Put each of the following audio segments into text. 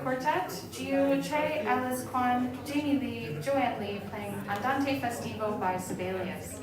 Quartet, Gio Che, Alice Kwan, Jamie Lee, Joanne Lee playing Andante Festivo by Sibelius.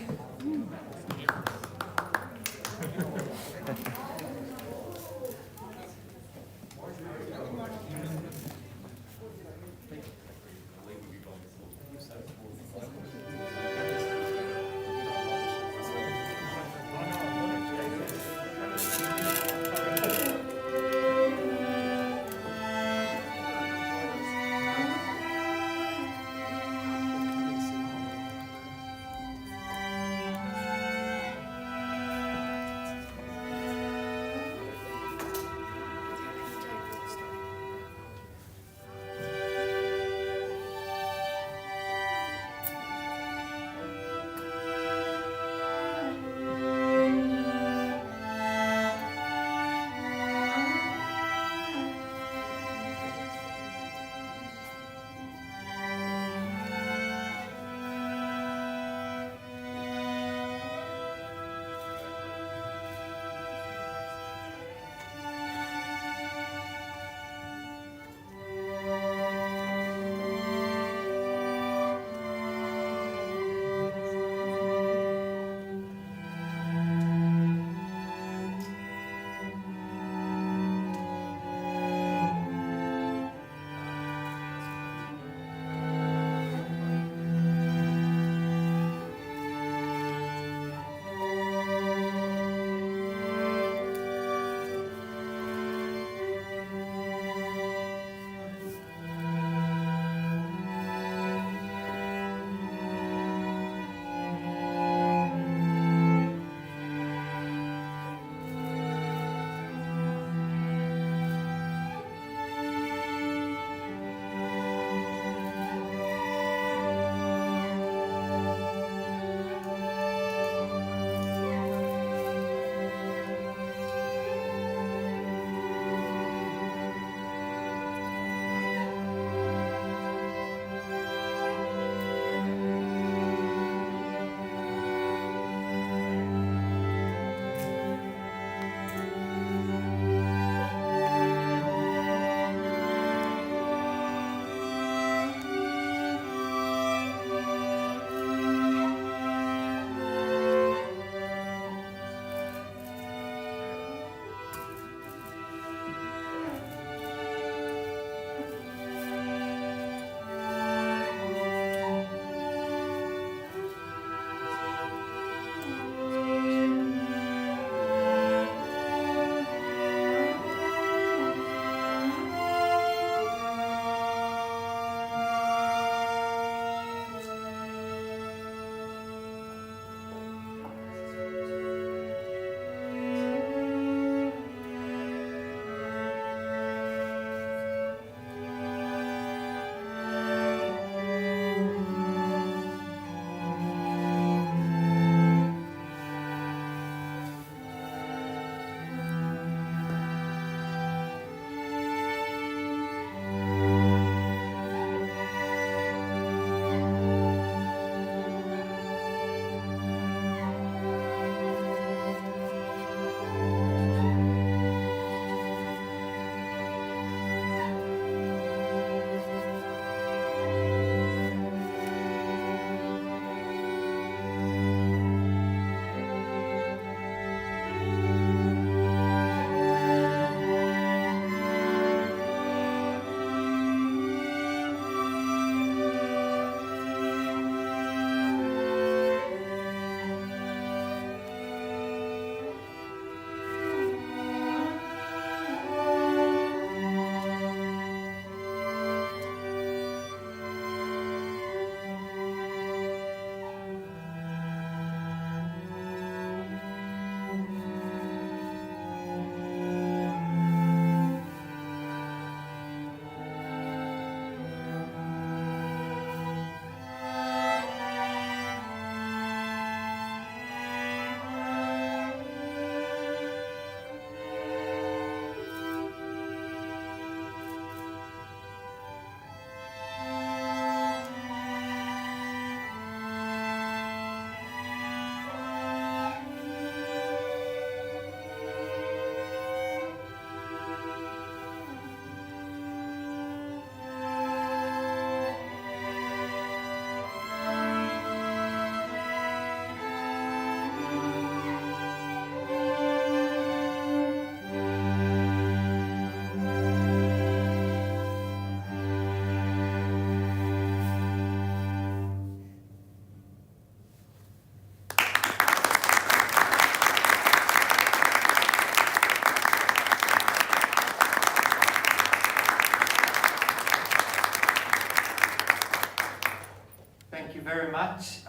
very much.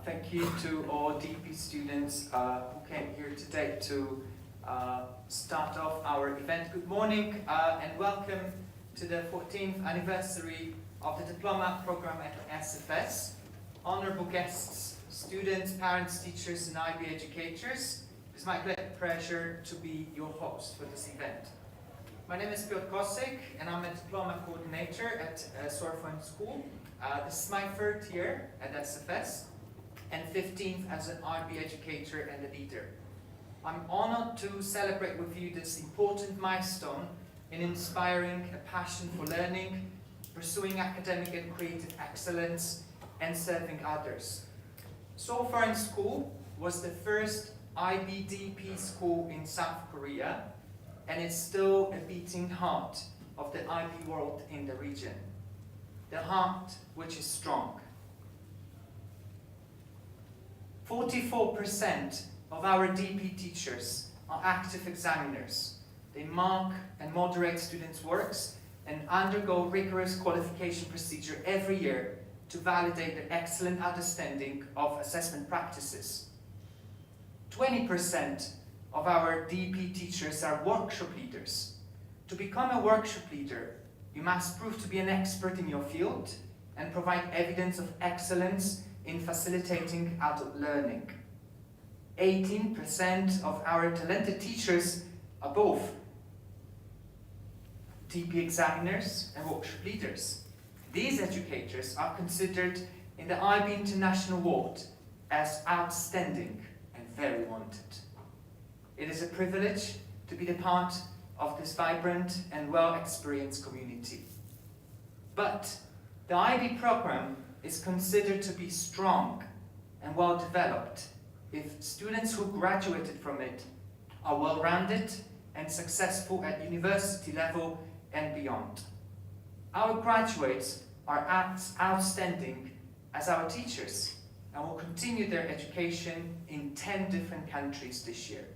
Thank you to all DP students who came here today to start off our event. Good morning and welcome to the 14th anniversary of the diploma program at SFS. Honorable guests, students, parents, teachers and IB educators, it's my great pleasure to be your host for this event. My name is Piotr Kosik and I'm a diploma coordinator at Seoul School. This is my third year at SFS and 15th as an IB educator and a leader. I'm honored to celebrate with you this important milestone in inspiring a passion for learning, pursuing academic and creative excellence, and serving others. Seoul School was the first IB DP school in South Korea, and it's still a beating heart of the IB world in the region. The heart which is strong. 44% of our DP teachers are active examiners. They mark and moderate students' works and undergo rigorous qualification procedure every year to validate their excellent understanding of assessment practices. 20% of our DP teachers are workshop leaders. To become a workshop leader, you must prove to be an expert in your field and provide evidence of excellence in facilitating adult learning. 18% of our talented teachers are both DP examiners and workshop leaders. These educators are considered in the IB International World as outstanding and very wanted. It is a privilege to be the part of this vibrant and well-experienced community. But the IB program is considered to be strong and well-developed if students who graduated from it are well-rounded and successful at university level and beyond. Our graduates are as outstanding as our teachers and will continue their education in 10 different countries this year.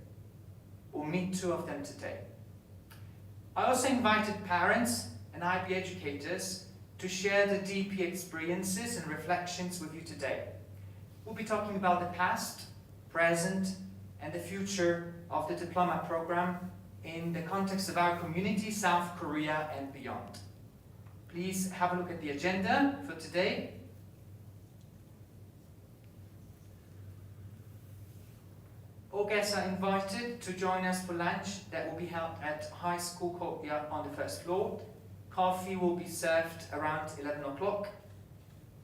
We'll meet 2 of them today. I also invited parents and IB educators to share the DP experiences and reflections with you today. We'll be talking about the past, present, and the future of the diploma program in the context of our community, South Korea, and beyond. Please have a look at the agenda for today. All guests are invited to join us for lunch that will be held at High School Courtyard on the 1st floor. Coffee will be served around 11 o'clock.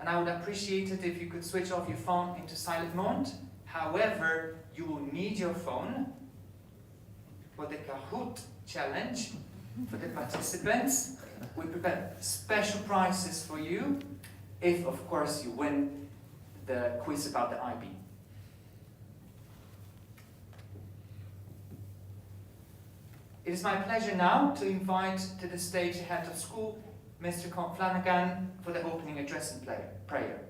And I would appreciate it if you could switch off your phone into silent mode. However, you will need your phone for the Kahoot challenge for the participants. We prepare special prizes for you if, of course, you win the quiz about the IB. It is my pleasure now to invite to the stage the head of school, Mr. Con Flanagan, for the opening address and prayer.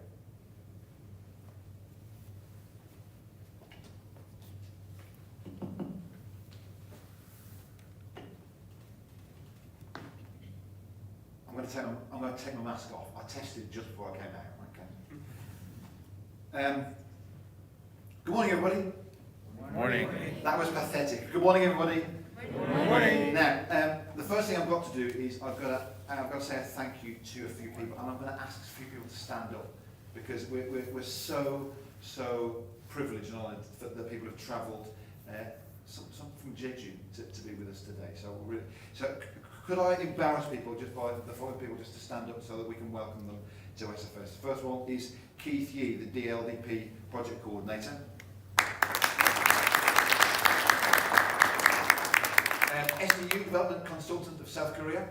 I'm going to take my mask off. I tested just before I came out. Okay. Good morning, everybody. Morning. That was pathetic. Good morning, everybody. Good morning. Now, the first thing I've got to do is I've got to say a thank you to a few people, and I'm going to ask a few people to stand up because we're so privileged and honoured that the people have travelled, some from Jeju to be with us today. So could I embarrass people just by the following people just to stand up so that we can welcome them to SFS? The first one is Keith Yee, the DLDP project coordinator. SDU Development Consultant of South Korea.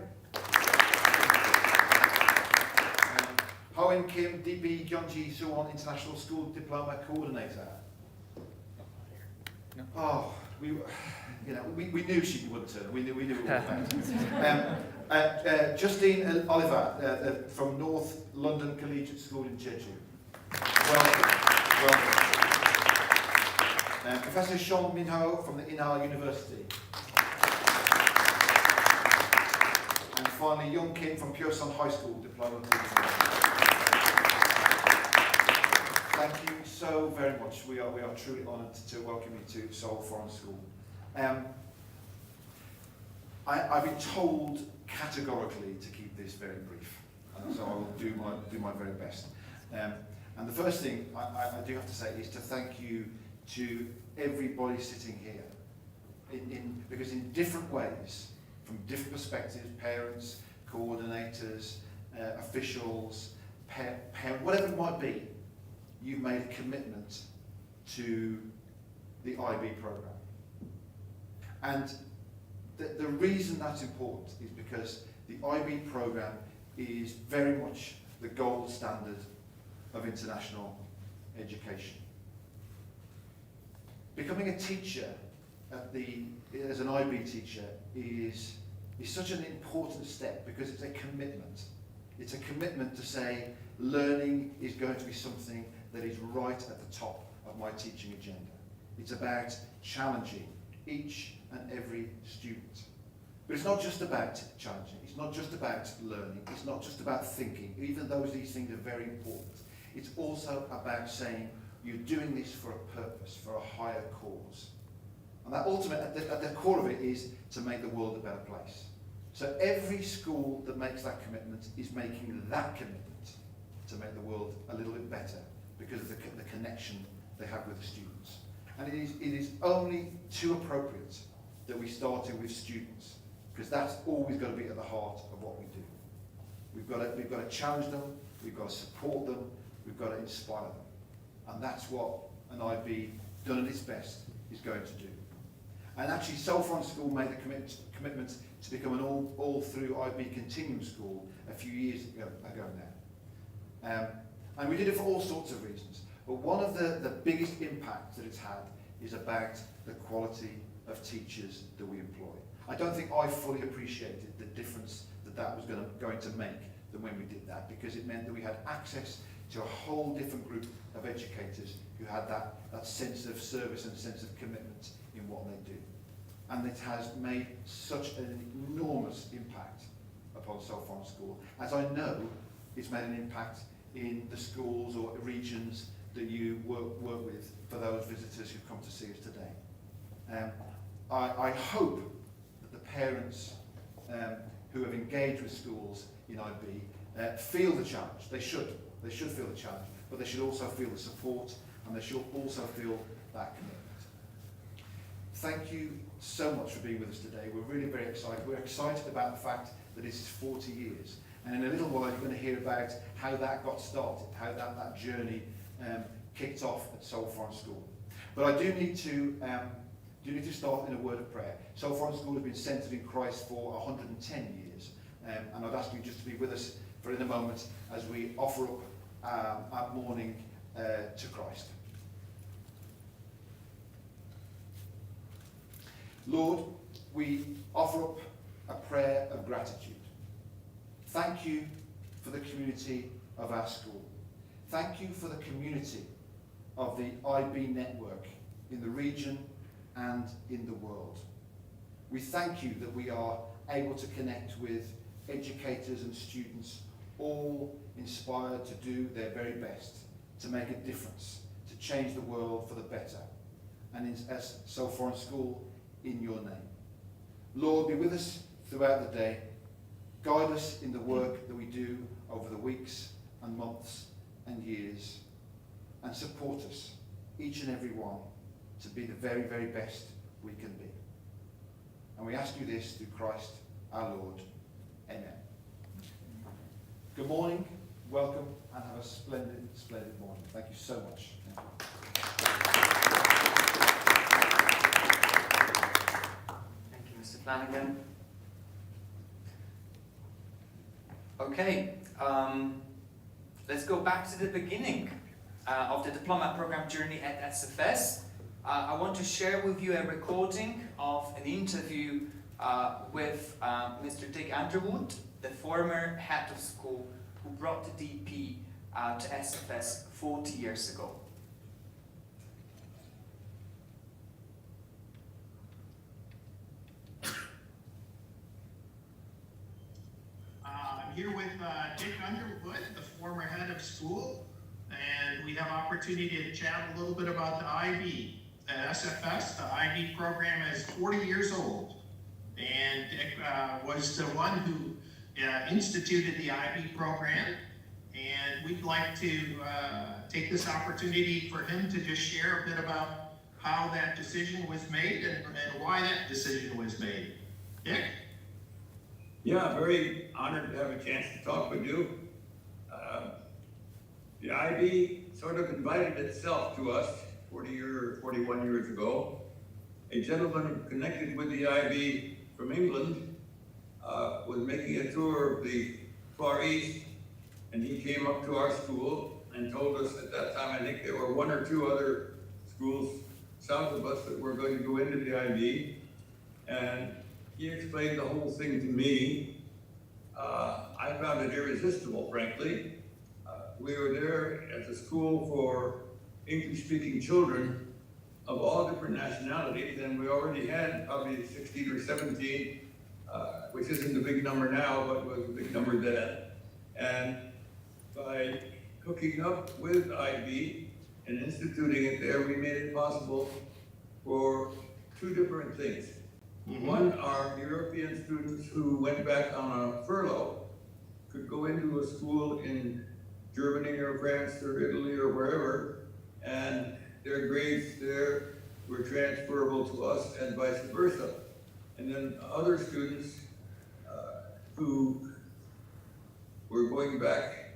Hoen Kim, DP Gyeonggi Suwon International School Diploma Coordinator. No. Oh, we knew she wouldn't turn. We knew it was about. Justine Oliver from North London Collegiate School in Jeju. Welcome. Professor Sean Min-ho from the Inha University. And finally, Young Kim from Pyeongsan High School, Diploma. Thank you so very much. We are truly honoured to welcome you to Seoul Foreign School. I've been told categorically to keep this very brief, so I will do my very best. And the first thing I do have to say is to thank you to everybody sitting here, because in different ways, from different perspectives, parents, coordinators, officials, whatever it might be, you've made a commitment to the IB programme. And the reason that's important is because the IB programme is very much the gold standard of international education. Becoming a teacher as an IB teacher is such an important step because it's a commitment. It's a commitment to say learning is going to be something that is right at the top of my teaching agenda. It's about challenging each and every student. But it's not just about challenging, it's not just about learning, it's not just about thinking, even though these things are very important. It's also about saying you're doing this for a purpose, for a higher cause. And that ultimate, at the core of it, is to make the world a better place. So every school that makes that commitment is making that commitment to make the world a little bit better because of the connection they have with the students. And it is only too appropriate that we started with students, because that's always got to be at the heart of what we do. We've got to challenge them, we've got to support them, we've got to inspire them. And that's what an IB, done at its best, is going to do. And actually, Seoul Foreign School made the commitment to become an all-through IB continuum school a few years ago now. And we did it for all sorts of reasons. But one of the biggest impacts that it's had is about the quality of teachers that we employ. I don't think I fully appreciated the difference that was going to make than when we did that, because it meant that we had access to a whole different group of educators who had that sense of service and sense of commitment in what they do. And it has made such an enormous impact upon Seoul Foreign School, as I know it's made an impact in the schools or regions that you work with for those visitors who come to see us today. I hope that the parents who have engaged with schools in IB feel the challenge. They should feel the challenge, but they should also feel the support, and they should also feel that commitment. Thank you so much for being with us today. We're really very excited. We're excited about the fact that this is 40 years. And in a little while, you're going to hear about how that got started, how that journey kicked off at Seoul Foreign School. But I do need to start in a word of prayer. Seoul Foreign School has been centred in Christ for 110 years. And I'd ask you just to be with us for in a moment as we offer up our morning to Christ. Lord, we offer up a prayer of gratitude. Thank you for the community of our school. Thank you for the community of the IB network in the region and in the world. We thank you that we are able to connect with educators and students, all inspired to do their very best to make a difference, to change the world for the better, and as Seoul Foreign School, in your name. Lord, be with us throughout the day. Guide us in the work that we do over the weeks and months and years, and support us, each and every one, to be the very, very best we can be. And we ask you this through Christ our Lord. Amen. Good morning, welcome, and have a splendid, splendid morning. Thank you so much. Thank you, Mr. Flanagan. Okay, let's go back to the beginning of the diploma program journey at SFS. I want to share with you a recording of an interview with Mr. Dick Underwood, the former head of school who brought the DP to SFS 40 years ago. I'm here with Dick Underwood, the former head of school, and we have opportunity to chat a little bit about the IB. At SFS, the IB program is 40 years old, and Dick was the one who instituted the IB program, and we'd like to take this opportunity for him to just share a bit about how that decision was made and why that decision was made. Dick? Yeah, very honored to have a chance to talk with you. The IB sort of invited itself to us 41 years ago. A gentleman connected with the IB from England was making a tour of the Far East, and he came up to our school and told us at that time, I think there were one or two other schools south of us that were going to go into the IB, and he explained the whole thing to me. I found it irresistible, frankly. We were there as a school for English-speaking children of all different nationalities, and we already had probably 16 or 17, which isn't a big number now, but was a big number then. And by hooking up with IB and instituting it there, we made it possible for two different things. Mm-hmm. One, our European students who went back on a furlough could go into a school in Germany or France or Italy or wherever, and their grades there were transferable to us and vice versa. And then other students who were going back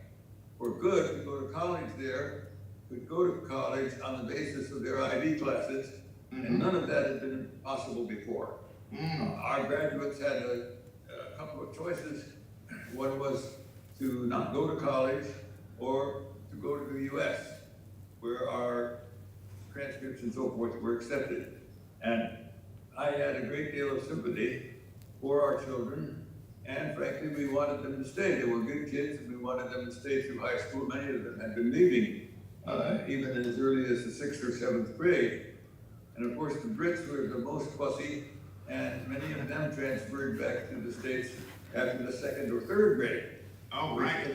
for good to go to college there could go to college on the basis of their IB classes, mm-hmm. and none of that had been possible before. Mm. Our graduates had a couple of choices. One was to not go to college or to go to the US, where our transcripts and so forth were accepted. And I had a great deal of sympathy for our children, and frankly, we wanted them to stay. They were good kids, and we wanted them to stay through high school. Many of them had been leaving, even as early as the 6th or 7th grade. And of course, the Brits were the most fussy, and many of them transferred back to the States after the 2nd or 3rd grade. Oh, right.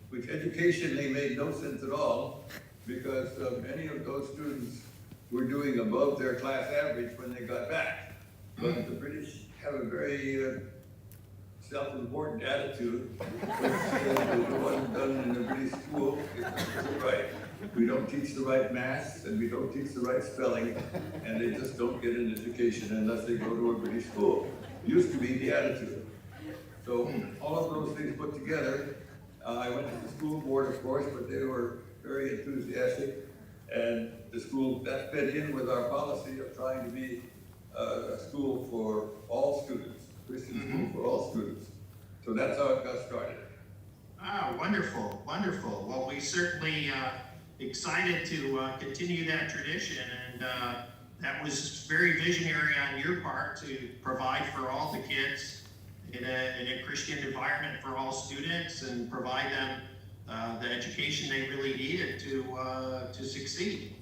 Which educationally made no sense at all, because many of those students were doing above their class average when they got back. But the British have a very self-important attitude, which it wasn't done in a British school, it's right. We don't teach the right maths, and we don't teach the right spelling, and they just don't get an education unless they go to a British school. It used to be the attitude. So all of those things put together, I went to the school board, of course, but they were very enthusiastic, and the school, that fed in with our policy of trying to be a school for all students, Christian mm-hmm. school for all students. So that's how it got started. Ah, wonderful, wonderful. Well, we certainly excited to continue that tradition, and that was very visionary on your part to provide for all the kids in a Christian environment for all students and provide them the education they really needed to succeed.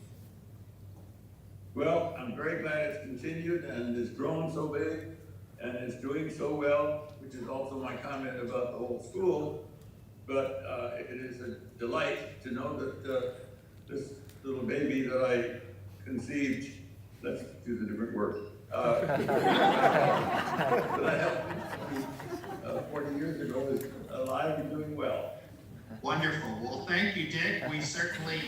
Well, I'm very glad it's continued and it's grown so big and it's doing so well, which is also my comment about the whole school. But it is a delight to know that this little baby that I conceived, let's use a different word, that I helped 40 years ago is alive and doing well. Wonderful. Well, thank you, Dick. We certainly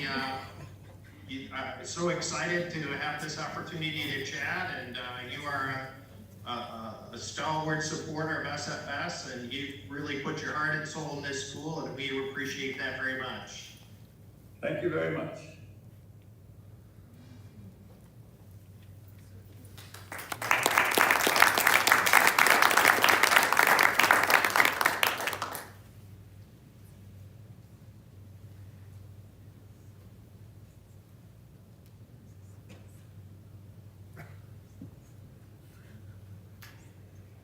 so excited to have this opportunity to chat, and you are a stalwart supporter of SFS, and you really put your heart and soul in this school, and we appreciate that very much. Thank you very much.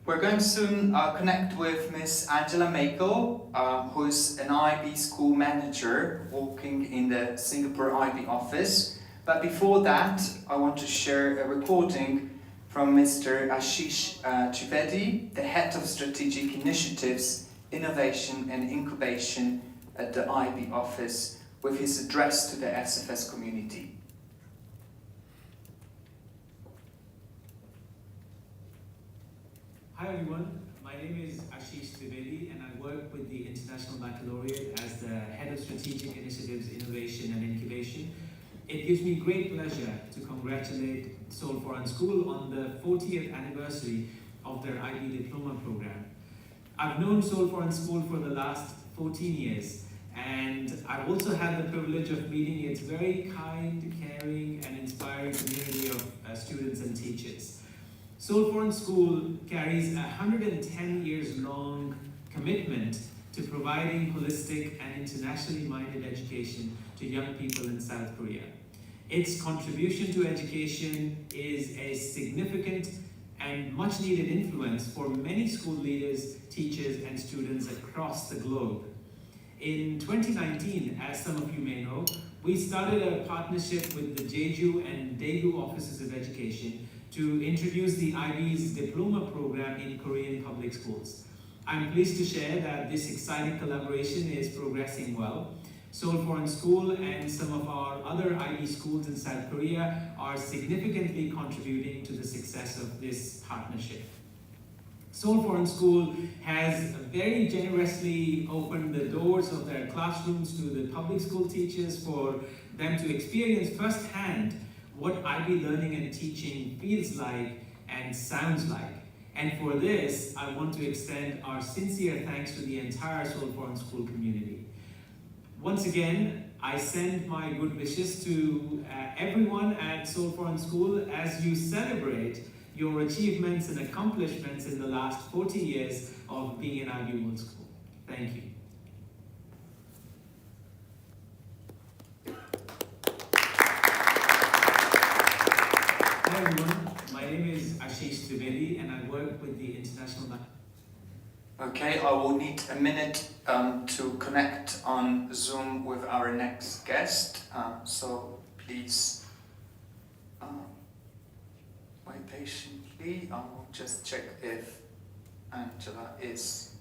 We're going to soon connect with Miss Angela Makel, who's an IB school manager working in the Singapore IB office. But before that, I want to share a recording from Mr. Ashish Trivedi, the Head of Strategic Initiatives, Innovation and Incubation at the IB office, with his address to the SFS community. Hi everyone, my name is Ashish Trivedi and I work with the International Baccalaureate as the Head of Strategic Initiatives, Innovation and Incubation. It gives me great pleasure to congratulate Seoul Foreign School on the 40th anniversary of their IB Diploma program. I've known Seoul Foreign School for the last 14 years and I've also had the privilege of meeting its very kind, caring and inspiring community of students and teachers. Seoul Foreign School carries a 110 years long commitment to providing holistic and internationally minded education to young people in South Korea. Its contribution to education is a significant and much needed influence for many school leaders, teachers and students across the globe. In 2019, as some of you may know, we started a partnership with the Jeju and Daegu Offices of Education to introduce the IB's diploma program in Korean public schools. I'm pleased to share that this exciting collaboration is progressing well. Seoul Foreign School and some of our other IB schools in South Korea are significantly contributing to the success of this partnership. Seoul Foreign School has very generously opened the doors of their classrooms to the public school teachers for them to experience firsthand what IB learning and teaching feels like and sounds like. And for this, I want to extend our sincere thanks to the entire Seoul Foreign School community. Once again, I send my good wishes to everyone at Seoul Foreign School as you celebrate your achievements and accomplishments in the last 40 years of being an IB World School. Thank you. Hi everyone, my name is Ashish Trivedi and I work with the International Okay, I will need a minute to connect on Zoom with our next guest, so please wait patiently. I will just check if Angela is.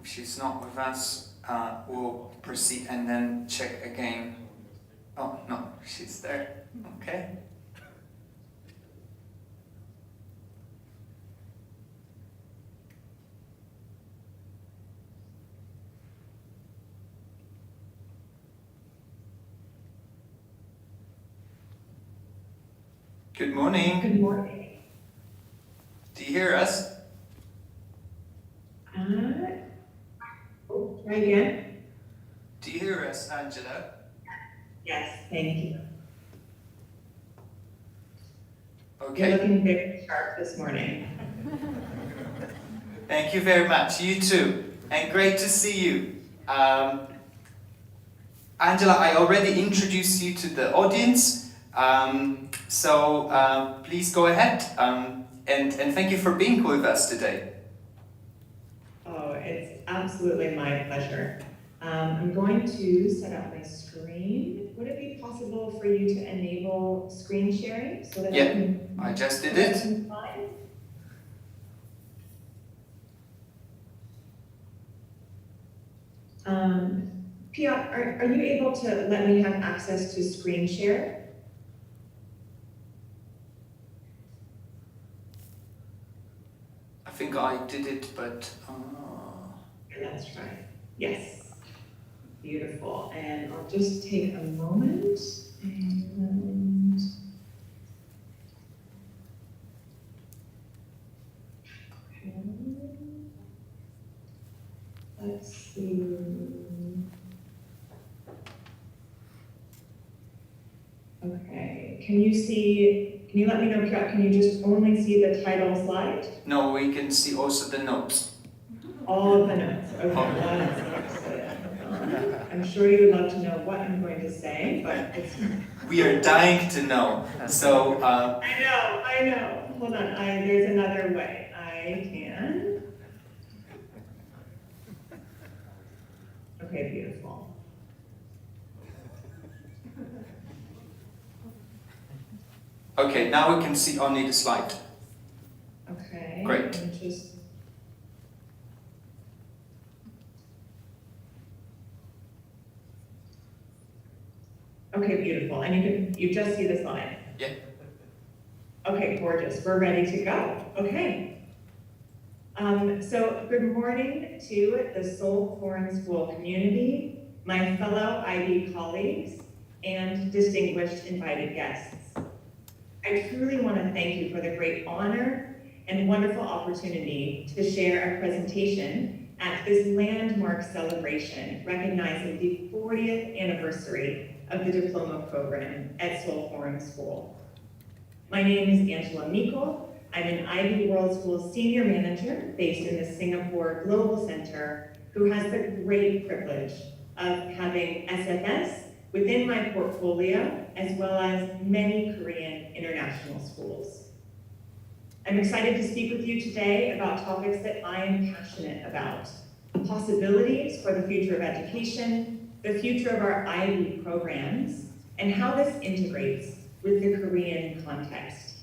If she's not with us, we'll proceed and then check again. Oh, no, she's there. Okay. Good morning. Good morning. Do you hear us? Try again. Do you hear us, Angela? Yes, thank you. You're Okay. looking very sharp this morning. Thank you very much. You too. And great to see you. Angela, I already introduced you to the audience. So please go ahead. And thank you for being with us today. Oh, it's absolutely my pleasure. I'm going to set up my screen. Would it be possible for you to enable screen sharing so that Yeah, I just did it. Piotr, are you able to let me have access to screen share? I think I did it, but Let's try. Yes. Beautiful. And I'll just take a moment and okay. Let's see. Okay. Can you see Can you let me know, can you just only see the title slide? No, we can see also the notes. All of the notes, okay, that's excellent. I'm sure you would love to know what I'm going to say, but it's... We are dying to know. So, I know. Hold on, there's another way. I can... Okay, beautiful. okay, now we can see only the slide. Okay. Great. I'm just... Okay, beautiful. And you just see the slide? Yeah. Okay, gorgeous. We're ready to go. Okay. So good morning to the Seoul Foreign School community, my fellow IB colleagues, and distinguished invited guests. I truly want to thank you for the great honor and wonderful opportunity to share a presentation at this landmark celebration recognizing the 40th anniversary of the diploma program at Seoul Foreign School. My name is Angela Meikle. I'm an IB World School Senior Manager based in the Singapore Global Center who has the great privilege of having SFS within my portfolio as well as many Korean international schools. I'm excited to speak with you today about topics that I am passionate about. Possibilities for the future of education, the future of our IB programs, and how this integrates with the Korean context.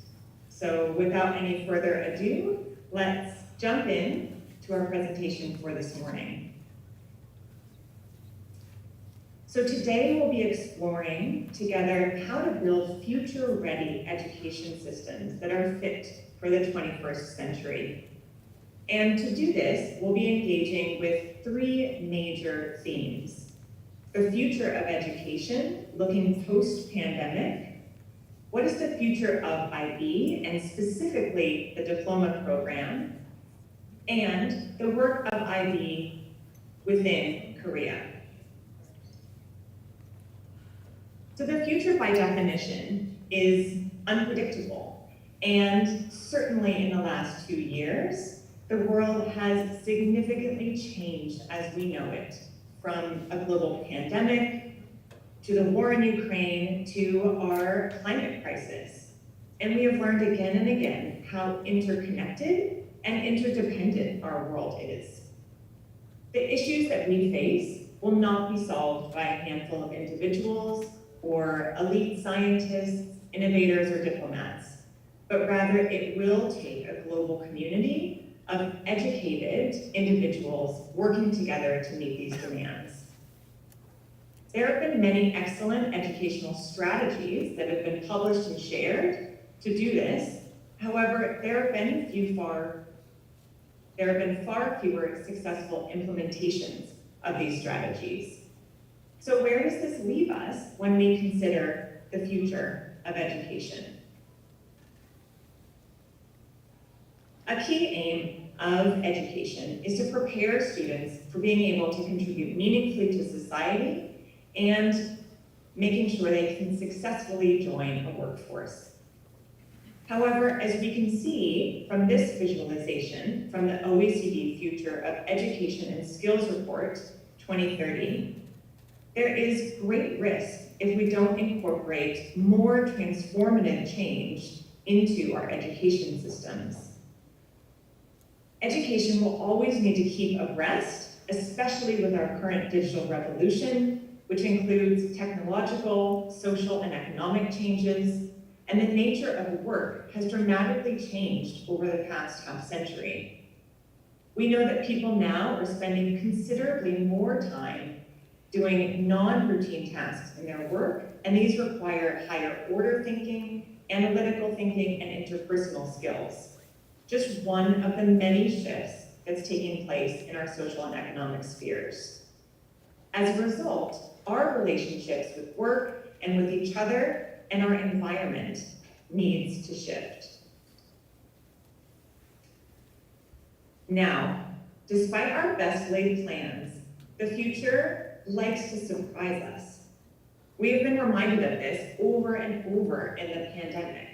So without any further ado, let's jump in to our presentation for this morning. So today we'll be exploring together how to build future-ready education systems that are fit for the 21st century. And to do this, we'll be engaging with three major themes. The future of education, looking post-pandemic. What is the future of IB, and specifically the diploma program? And the work of IB within Korea. So the future, by definition, is unpredictable. And certainly in the last 2 years, the world has significantly changed as we know it, from a global pandemic, to the war in Ukraine, to our climate crisis. And we have learned again and again how interconnected and interdependent our world is. The issues that we face will not be solved by a handful of individuals or elite scientists, innovators, or diplomats, but rather it will take a global community of educated individuals working together to meet these demands. There have been many excellent educational strategies that have been published and shared to do this. However, there have been far fewer successful implementations of these strategies. So where does this leave us when we consider the future of education? A key aim of education is to prepare students for being able to contribute meaningfully to society and making sure they can successfully join a workforce. However, as we can see from this visualization from the OECD Future of Education and Skills Report 2030, there is great risk if we don't incorporate more transformative change into our education systems. Education will always need to keep abreast, especially with our current digital revolution, which includes technological, social, and economic changes, and the nature of work has dramatically changed over the past half-century. We know that people now are spending considerably more time doing non-routine tasks in their work, and these require higher order thinking, analytical thinking, and interpersonal skills. Just one of the many shifts that's taking place in our social and economic spheres. As a result, our relationships with work and with each other and our environment needs to shift. Now, despite our best laid plans, the future likes to surprise us. We have been reminded of this over and over in the pandemic.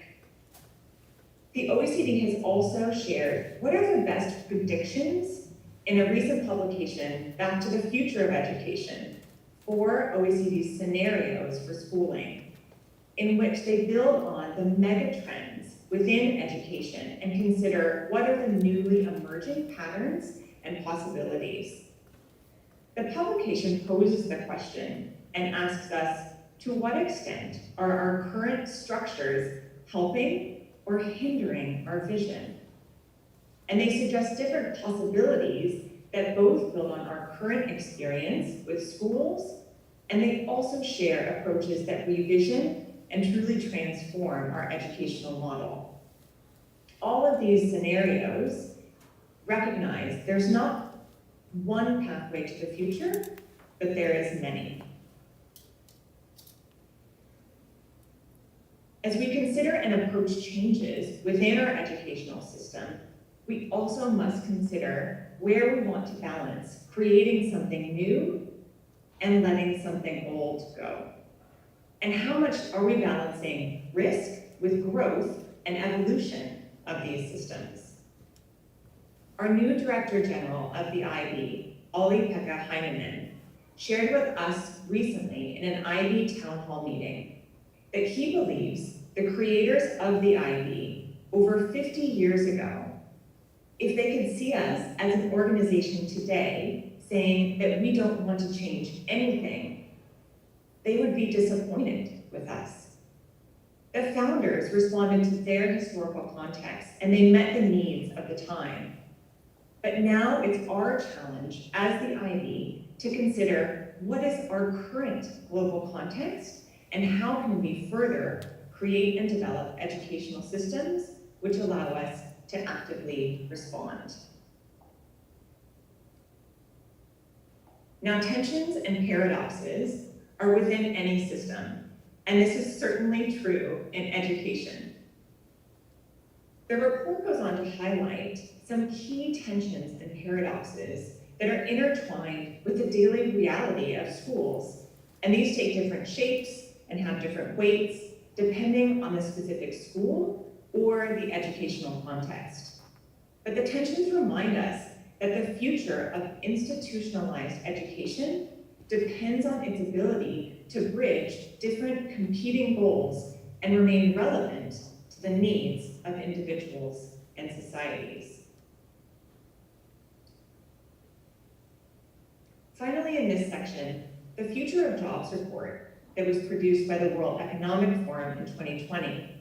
The OECD has also shared what are the best predictions in a recent publication, Back to the Future of Education, for OECD's scenarios for schooling, in which they build on the mega trends within education and consider what are the newly emerging patterns and possibilities. The publication poses the question and asks us, to what extent are our current structures helping or hindering our vision? And they suggest different possibilities that both build on our current experience with schools, and they also share approaches that revision and truly transform our educational model. All of these scenarios recognize there's not one pathway to the future, but there is many. As we consider and approach changes within our educational system, we also must consider where we want to balance creating something new and letting something old go. And how much are we balancing risk with growth and evolution of these systems? Our new Director General of the IB, Olli-Pekka Heinonen, shared with us recently in an IB town hall meeting that he believes the creators of the IB over 50 years ago, if they could see us as an organization today saying that we don't want to change anything, they would be disappointed with us. The founders responded to their historical context and they met the needs of the time. But now it's our challenge as the IB to consider what is our current global context and how can we further create and develop educational systems which allow us to actively respond. Now, tensions and paradoxes are within any system, and this is certainly true in education. The report goes on to highlight some key tensions and paradoxes that are intertwined with the daily reality of schools, and these take different shapes and have different weights depending on the specific school or the educational context. But the tensions remind us that the future of institutionalized education depends on its ability to bridge different competing goals and remain relevant to the needs of individuals and societies. Finally, in this section, the Future of Jobs report that was produced by the World Economic Forum in 2020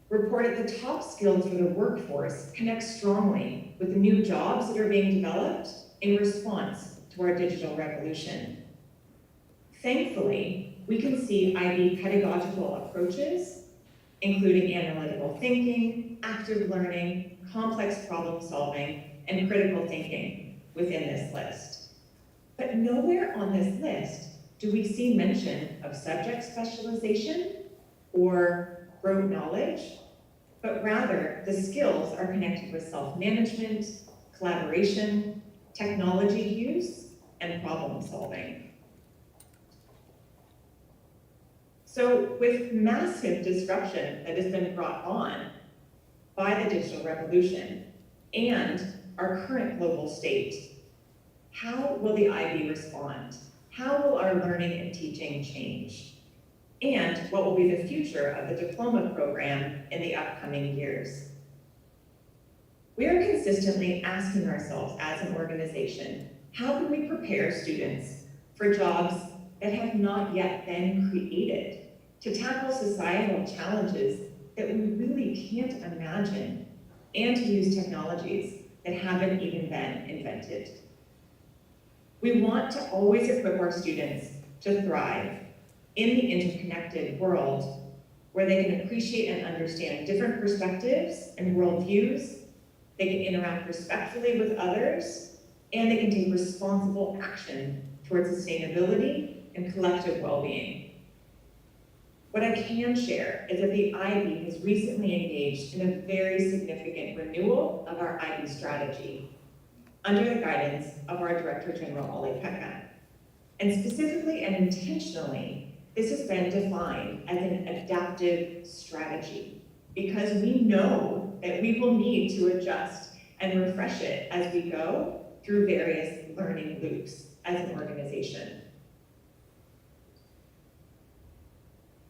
reported the top skills for the workforce connect strongly with the new jobs that are being developed in response to our digital revolution. Thankfully, we can see IB pedagogical approaches, including analytical thinking, active learning, complex problem solving, and critical thinking within this list. But nowhere on this list do we see mention of subject specialization or rote knowledge, but rather the skills are connected with self-management, collaboration, technology use, and problem solving. So with massive disruption that has been brought on by the digital revolution and our current global state, how will the IB respond? How will our learning and teaching change? And what will be the future of the diploma program in the upcoming years? We are consistently asking ourselves as an organization, how can we prepare students for jobs that have not yet been created, to tackle societal challenges that we really can't imagine, and to use technologies that haven't even been invented? We want to always equip our students to thrive in the interconnected world where they can appreciate and understand different perspectives and worldviews, they can interact respectfully with others, and they can take responsible action towards sustainability and collective well-being. What I can share is that the IB has recently engaged in a very significant renewal of our IB strategy under the guidance of our Director General, Olli-Pekka. And specifically and intentionally, this has been defined as an adaptive strategy because we know that we will need to adjust and refresh it as we go through various learning loops as an organization.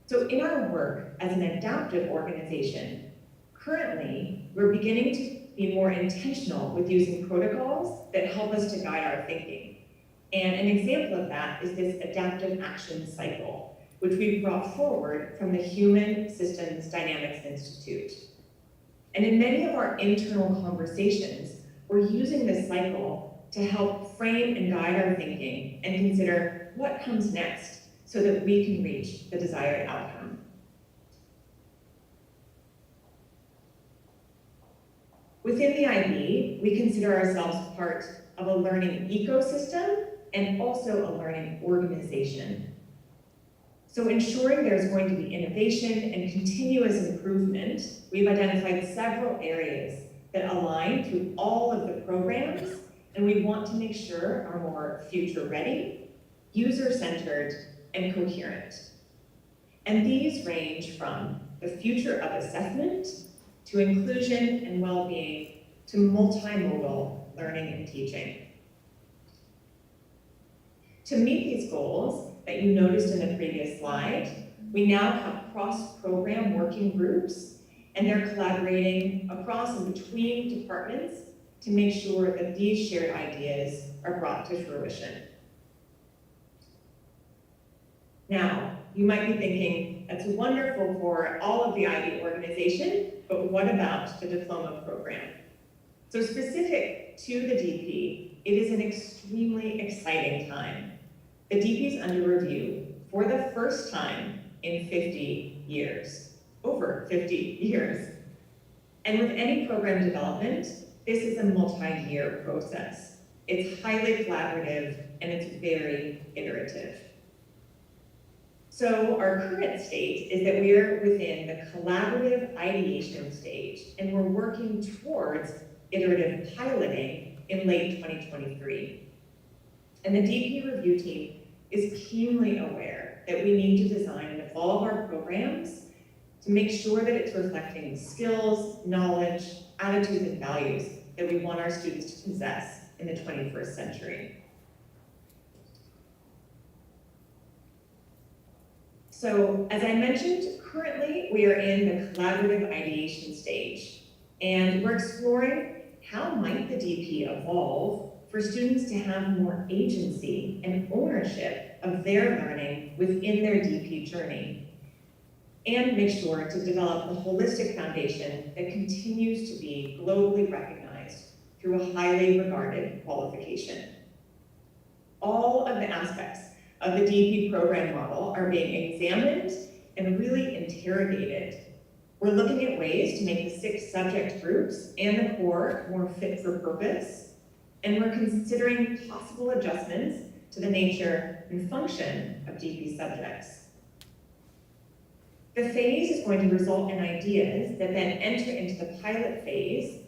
So in our work as an adaptive organization, currently, we're beginning to be more intentional with using protocols that help us to guide our thinking. And an example of that is this adaptive action cycle, which we've brought forward from the Human Systems Dynamics Institute. And in many of our internal conversations, we're using this cycle to help frame and guide our thinking and consider what comes next so that we can reach the desired outcome. Within the IB, we consider ourselves part of a learning ecosystem and also a learning organization. So ensuring there's going to be innovation and continuous improvement, we've identified several areas that align through all of the programs, and we want to make sure are more future-ready, user-centered, and coherent. And these range from the future of assessment, to inclusion and well-being, to multimodal learning and teaching. To meet these goals that you noticed in the previous slide, we now have cross-program working groups, and they're collaborating across and between departments to make sure that these shared ideas are brought to fruition. Now, you might be thinking, that's wonderful for all of the IB organization, but what about the diploma program? So specific to the DP, it is an extremely exciting time. The DP is under review for the first time in 50 years, over 50 years. And with any program development, this is a multi-year process. It's highly collaborative and it's very iterative. So our current state is that we are within the collaborative ideation stage, and we're working towards iterative piloting in late 2023. And the DP review team is keenly aware that we need to design and evolve our programs to make sure that it's reflecting skills, knowledge, attitudes, and values that we want our students to possess in the 21st century. So, as I mentioned, currently we are in the collaborative ideation stage, and we're exploring how might the DP evolve for students to have more agency and ownership of their learning within their DP journey, and make sure to develop a holistic foundation that continues to be globally recognized through a highly regarded qualification. All of the aspects of the DP program model are being examined and really interrogated. We're looking at ways to make the 6 subject groups and the core more fit for purpose, and we're considering possible adjustments to the nature and function of DP subjects. The phase is going to result in ideas that then enter into the pilot phase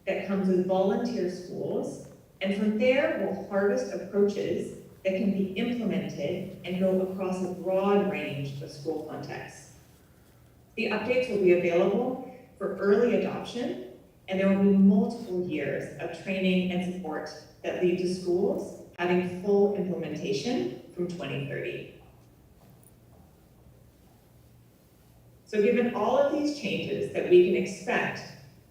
that comes with volunteer schools, and from there we'll harvest approaches that can be implemented and go across a broad range of school contexts. The updates will be available for early adoption, and there will be multiple years of training and support that lead to schools having full implementation from 2030. So given all of these changes that we can expect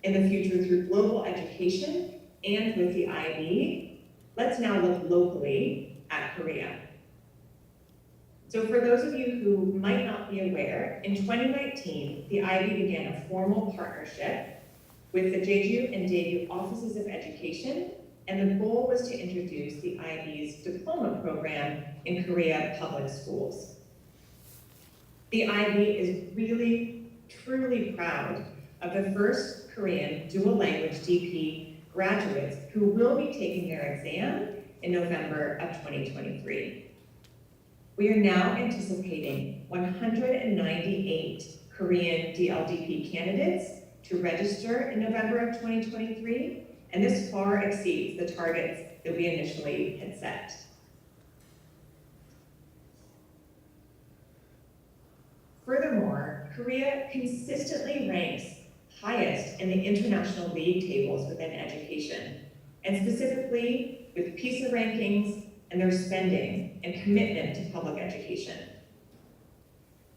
in the future through global education and with the IB, let's now look locally at Korea. So for those of you who might not be aware, in 2019, the IB began a formal partnership with the Jeju and Daegu Offices of Education, and the goal was to introduce the IB's diploma program in Korea public schools. The IB is really, truly proud of the first Korean dual language DP graduates who will be taking their exam in November of 2023. We are now anticipating 198 Korean DLDP candidates to register in November of 2023, and this far exceeds the targets that we initially had set. Furthermore, Korea consistently ranks highest in the international league tables within education, and specifically with PISA rankings and their spending and commitment to public education.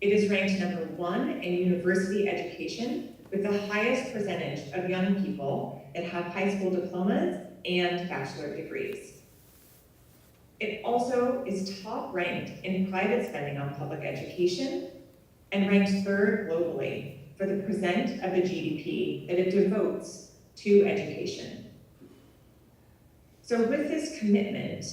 It is ranked number 1 in university education with the highest percentage of young people that have high school diplomas and bachelor degrees. It also is top ranked in private spending on public education and ranked 3rd globally for the percent of the GDP that it devotes to education. So with this commitment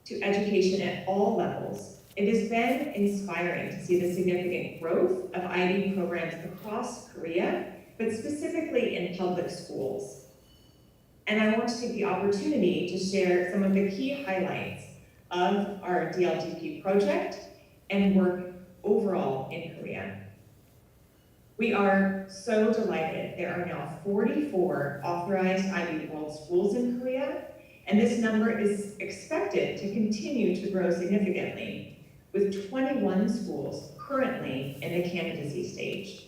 to education at all levels, it has been inspiring to see the significant growth of IB programs across Korea, but specifically in public schools. And I want to take the opportunity to share some of the key highlights of our DLDP project and work overall in Korea. We are so delighted there are now 44 authorized IB World Schools in Korea, and this number is expected to continue to grow significantly, with 21 schools currently in the candidacy stage.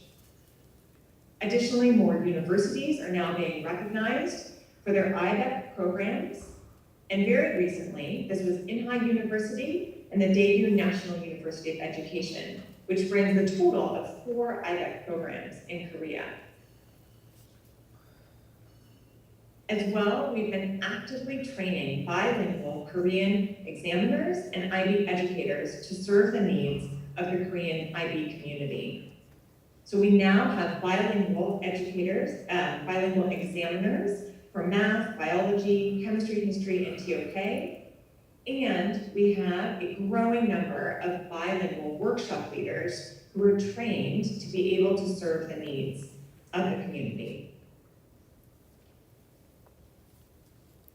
Additionally, more universities are now being recognized for their IBEP programs, and very recently, this was Inha University and the Daegu National University of Education, which brings the total of 4 IBEP programs in Korea. As well, we've been actively training bilingual Korean examiners and IB educators to serve the needs of the Korean IB community. So we now have bilingual educators, bilingual examiners for math, biology, chemistry, history, and TOK. And we have a growing number of bilingual workshop leaders who are trained to be able to serve the needs of the community.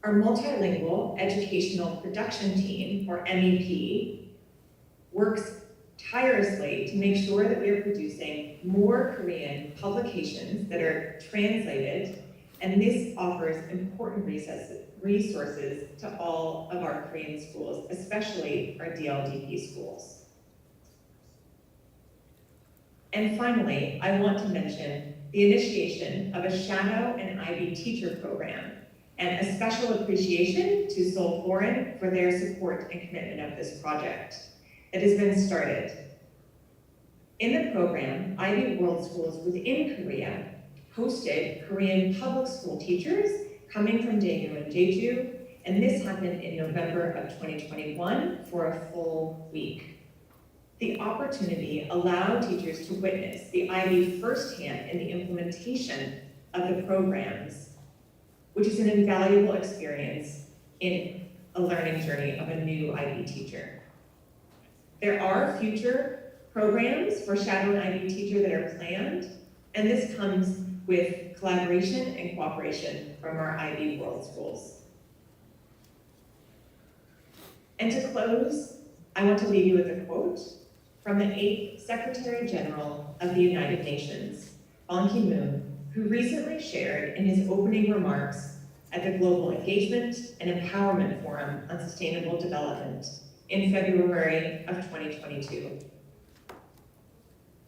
Our multilingual educational production team, or MEP, works tirelessly to make sure that we are producing more Korean publications that are translated, and this offers important resources to all of our Korean schools, especially our DLDP schools. And finally, I want to mention the initiation of a shadow and IB teacher program, and a special appreciation to Seoul Foreign for their support and commitment of this project that has been started. In the program, IB World Schools within Korea hosted Korean public school teachers coming from Daegu and Jeju, and this happened in November of 2021 for a full week. The opportunity allowed teachers to witness the IB firsthand in the implementation of the programs, which is an invaluable experience in a learning journey of a new IB teacher. There are future programs for shadow and IB teacher that are planned, and this comes with collaboration and cooperation from our IB World Schools. And to close, I want to leave you with a quote from the 8th Secretary General of the United Nations, Ban Ki-moon, who recently shared in his opening remarks at the Global Engagement and Empowerment Forum on Sustainable Development in February of 2022.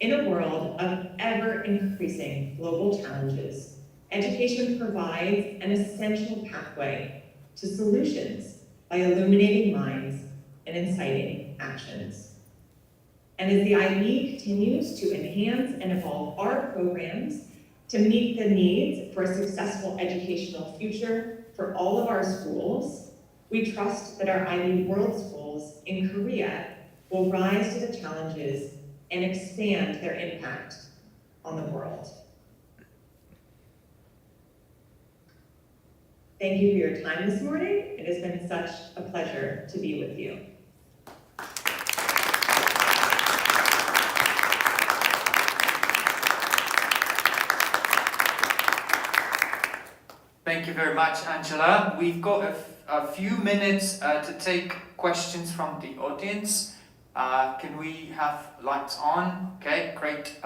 In a world of ever-increasing global challenges, education provides an essential pathway to solutions by illuminating minds and inciting actions. And as the IB continues to enhance and evolve our programs to meet the needs for a successful educational future for all of our schools, we trust that our IB World Schools in Korea will rise to the challenges and expand their impact on the world. Thank you for your time this morning. It has been such a pleasure to be with you. Thank you very much, Angela. We've got a few minutes to take questions from the audience. Can we have lights on? Okay, great.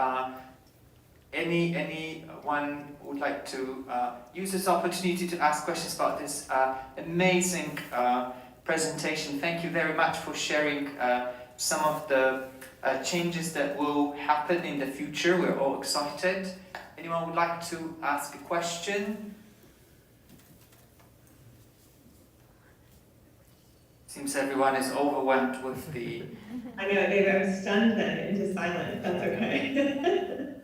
Anyone would like to use this opportunity to ask questions about this amazing presentation? Thank you very much for sharing some of the changes that will happen in the future. We're all excited. Anyone would like to ask a question? Seems everyone is overwhelmed with the... I know, I've stunned them into silence, that's okay.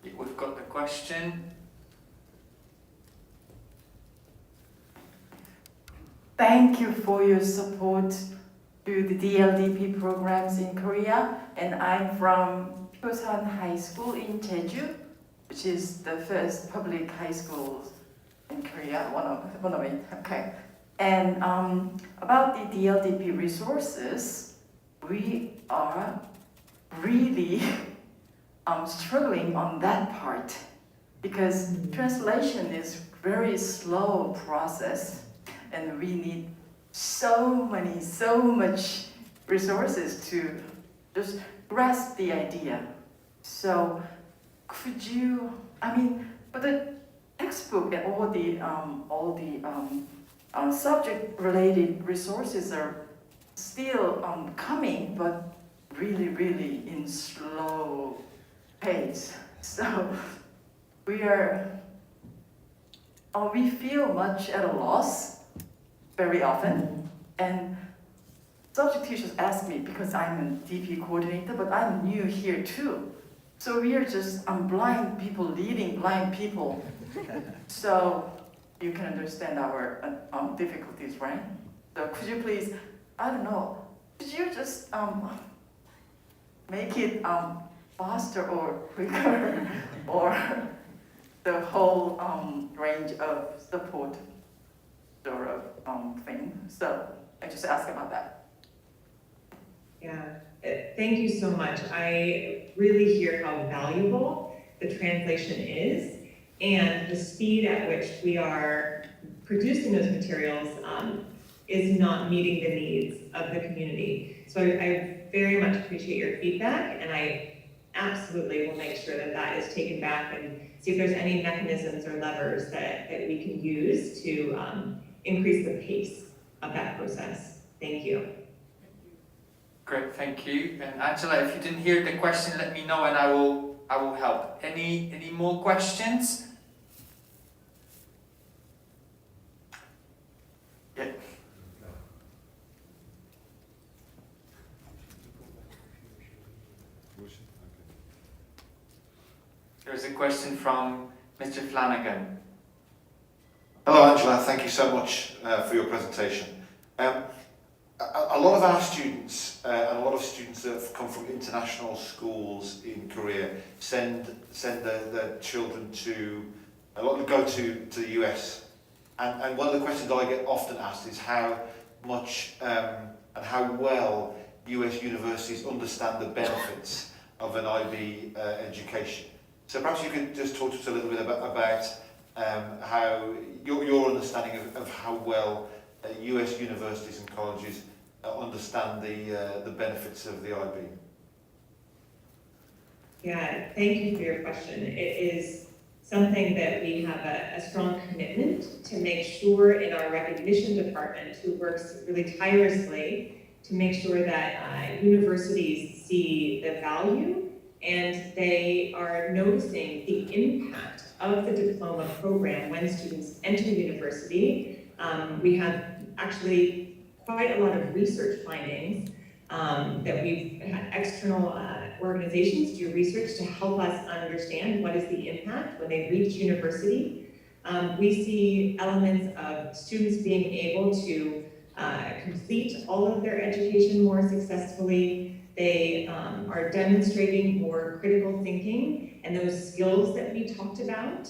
We've got the question. Thank you for your support to the DLDP programs in Korea, and I'm from Chosan High School in Jeju, which is the first public high school in Korea, one of it, okay. And about the DLDP resources, we are really struggling on that part because translation is very slow process, and we need so much resources to just grasp the idea. So could you, but the textbook and all the subject related resources are still coming, but really in slow pace. So we feel much at a loss very often, and subject teachers ask me, because I'm a DP coordinator, but I'm new here too. So we are just blind people leading blind people. So you can understand our difficulties, right? So could you please, I don't know, could you just make it faster or quicker, or the whole range of support sort of thing? So I just ask about that. Yeah, thank you so much. I really hear how valuable the translation is, and the speed at which we are producing those materials is not meeting the needs of the community. So I very much appreciate your feedback, and I absolutely will make sure that that is taken back and see if there's any mechanisms or levers that we can use to increase the pace of that process. Thank you. Great, thank you. And Angela, if you didn't hear the question, let me know and I will help. Any more questions? Yeah. There's a question from Mr. Flanagan. Hello Angela, thank you so much for your presentation. A lot of our students and a lot of students that have come from international schools in Korea send their children to, a lot of them go to the US. And one of the questions I get often asked is how much and how well US universities understand the benefits of an IB education. So perhaps you could just talk to us a little bit about how your understanding of how well US universities and colleges understand the benefits of the IB. Yeah, thank you for your question. It is something that we have a strong commitment to make sure in our recognition department, who works really tirelessly to make sure that universities see the value and they are noticing the impact of the diploma program when students enter university. We have actually quite a lot of research findings that we've had external organizations do research to help us understand what is the impact when they reach university. We see elements of students being able to complete all of their education more successfully. They are demonstrating more critical thinking and those skills that we talked about.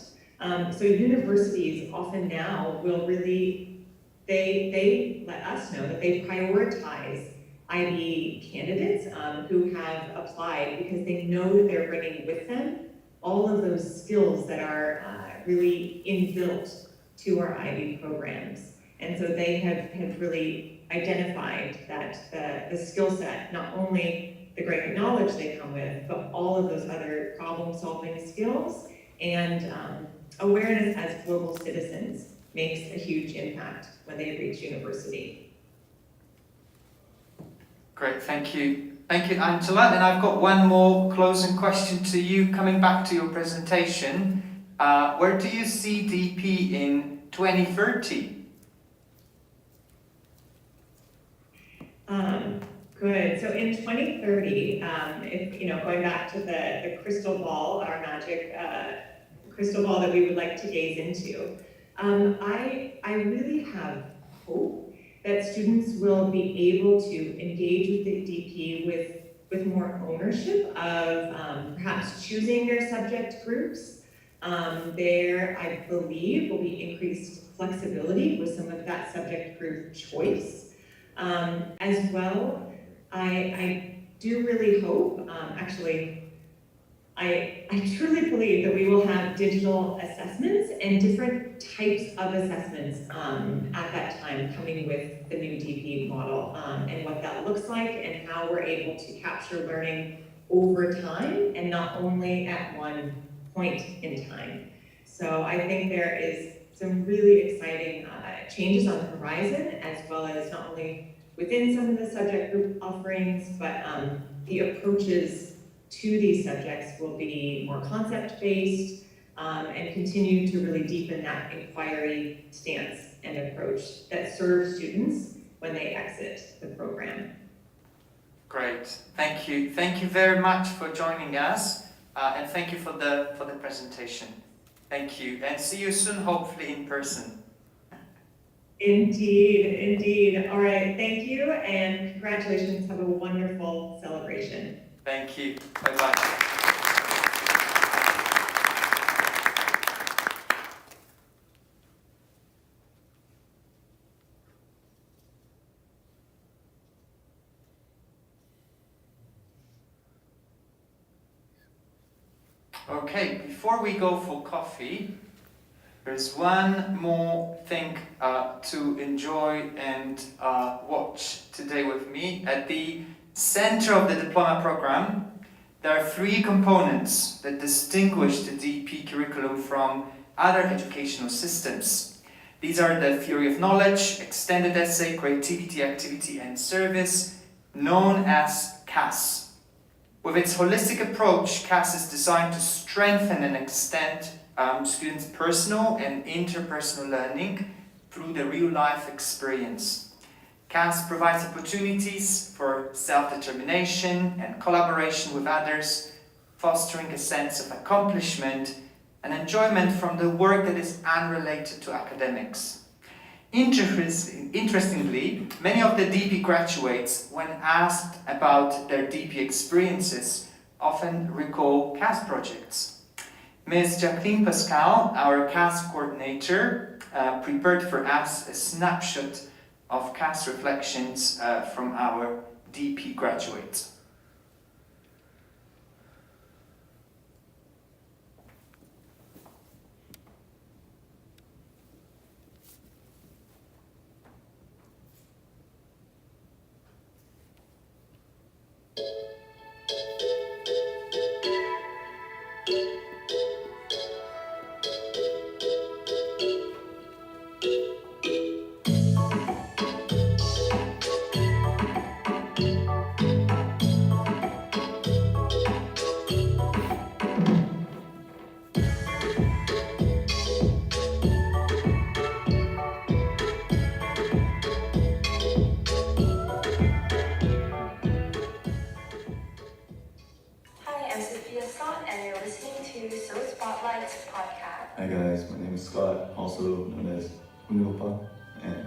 So universities often now will really, they let us know that they prioritize IB candidates who have applied because they know that they're bringing with them all of those skills that are really inbuilt to our IB programs. And so they have really identified that the skill set, not only the great knowledge they come with, but all of those other problem-solving skills and awareness as global citizens makes a huge impact when they reach university. Great, thank you. Thank you, Angela. And I've got one more closing question to you, coming back to your presentation. Where do you see DP in 2030? Good. So in 2030, if going back to the crystal ball, our magic crystal ball that we would like to gaze into, I really have hope that students will be able to engage with the DP with more ownership of perhaps choosing their subject groups. There, I believe, will be increased flexibility with some of that subject group choice. As well, I do really hope, I truly believe that we will have digital assessments and different types of assessments at that time coming with the new DP model and what that looks like and how we're able to capture learning over time and not only at one point in time. So I think there is some really exciting changes on the horizon, as well as not only within some of the subject group offerings, but the approaches to these subjects will be more concept-based and continue to really deepen that inquiry stance and approach that serves students when they exit the program. Great, thank you. Thank you very much for joining us, and thank you for the presentation. Thank you, and see you soon, hopefully in person. Indeed, indeed. All right, thank you, and congratulations. Have a wonderful celebration. Thank you. Bye-bye. Okay, before we go for coffee, there's one more thing to enjoy and watch today with me. At the center of the diploma program, there are three components that distinguish the DP curriculum from other educational systems. These are the theory of knowledge, extended essay, creativity, activity, and service, known as CAS. With its holistic approach, CAS is designed to strengthen and extend students' personal and interpersonal learning through the real-life experience. CAS provides opportunities for self-determination and collaboration with others, fostering a sense of accomplishment and enjoyment from the work that is unrelated to academics. Interestingly, many of the DP graduates, when asked about their DP experiences, often recall CAS projects. Ms. Jacqueline Pascal, our CAS coordinator, prepared for us a snapshot of CAS reflections from our DP graduates. Hi guys, my name is Scott, also known as Unuopa, and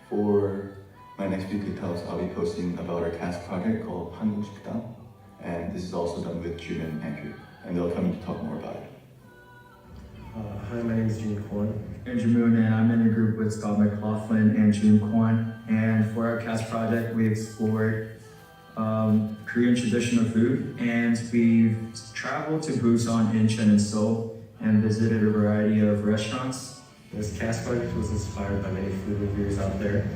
for my next few TikToks, I'll be posting about our CAS project called 한국식당, and this is also done with June and Andrew, and they'll come in to talk more about it. Hi, my name is June Kwon. Andrew Moon, and I'm in a group with Scott McLaughlin and June Kwon. And for our CAS project, we explored Korean traditional food, and we've traveled to Busan, Incheon, and Seoul, and visited a variety of restaurants. This CAS project was inspired by many food reviewers out there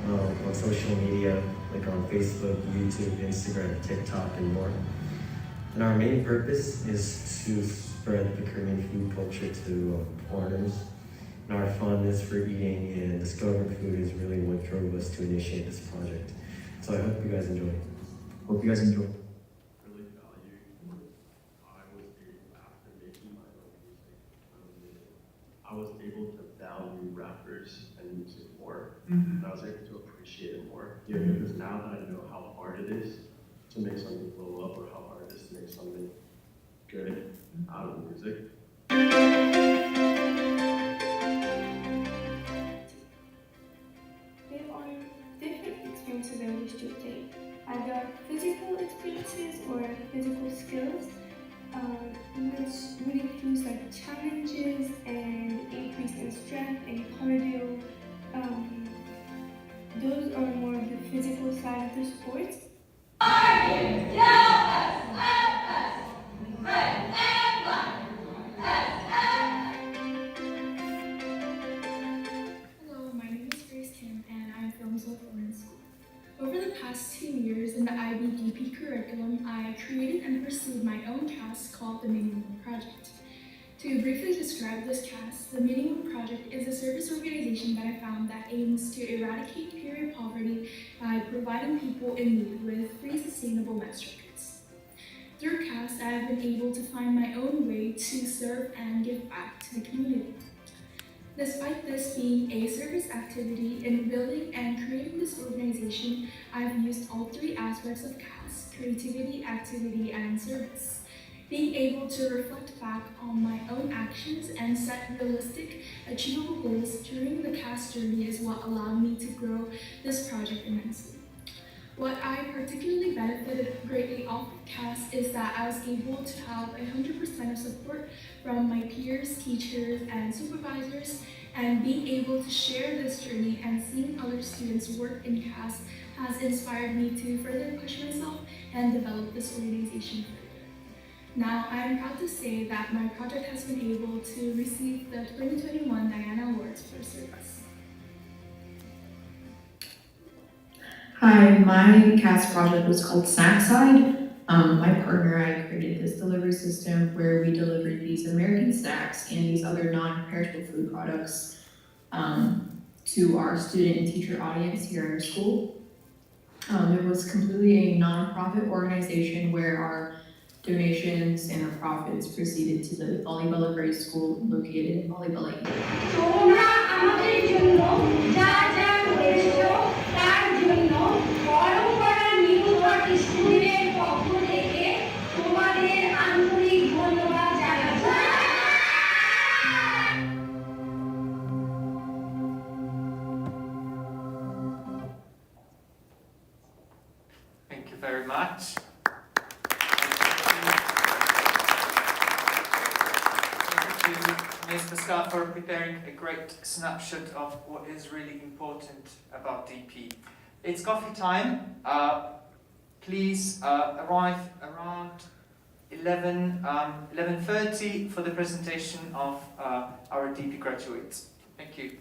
on social media, like on Facebook, YouTube, Instagram, TikTok, and more. And our main purpose is to spread the Korean food culture to foreigners. And our fondness for eating and discovering food is really what drove us to initiate this project. So I hope you guys enjoy. Hope you guys enjoy. Really value what I was able after making my own music. I was able to value rappers and music more. And I was able to appreciate it more. Yeah, because now that I know how hard it is to make something blow up or how hard it is to make something good out of music. There are different experiences I wish to obtain, either physical experiences or physical skills, which would include like challenges and increase in strength and cardio. Those are more of the physical side of the sports. Hello, my name is Grace Kim and I'm from Seoul School. Over the past 2 years in the IB DP curriculum, I created and pursued my own cast called the Meaning Room Project. To briefly describe this cast, the Meaning Room Project is a service organization that I found that aims to eradicate period poverty by providing people in need with free sustainable menstrual kits. Through cast, I have been able to find my own way to serve and give back to the community. Despite this being a service activity, in building and creating this organization, I've used all 3 aspects of CAS: creativity, activity, and service. Being able to reflect back on my own actions and set realistic, achievable goals during the CAS journey is what allowed me to grow this project immensely. What I particularly benefited greatly off of CAS is that I was able to have 100% of support from my peers, teachers, and supervisors, and being able to share this journey and seeing other students work in CAS has inspired me to further push myself and develop this organization further. Now, I am proud to say that my project has been able to receive the 2021 Diana Awards for service. Hi, my CAS project was called Snackside. My partner and I created this delivery system where we delivered these American snacks and these other non-perishable food products to our student and teacher audience here in our school. It was completely a non-profit organization where our donations and our profits proceeded to the Volleyball Grade School located in Volleyball. Thank you very much. Thank you to Ms. Scott for preparing a great snapshot of what is really important about DP. It's coffee time. Please arrive around 11:30 for the presentation of our DP graduates. Thank you.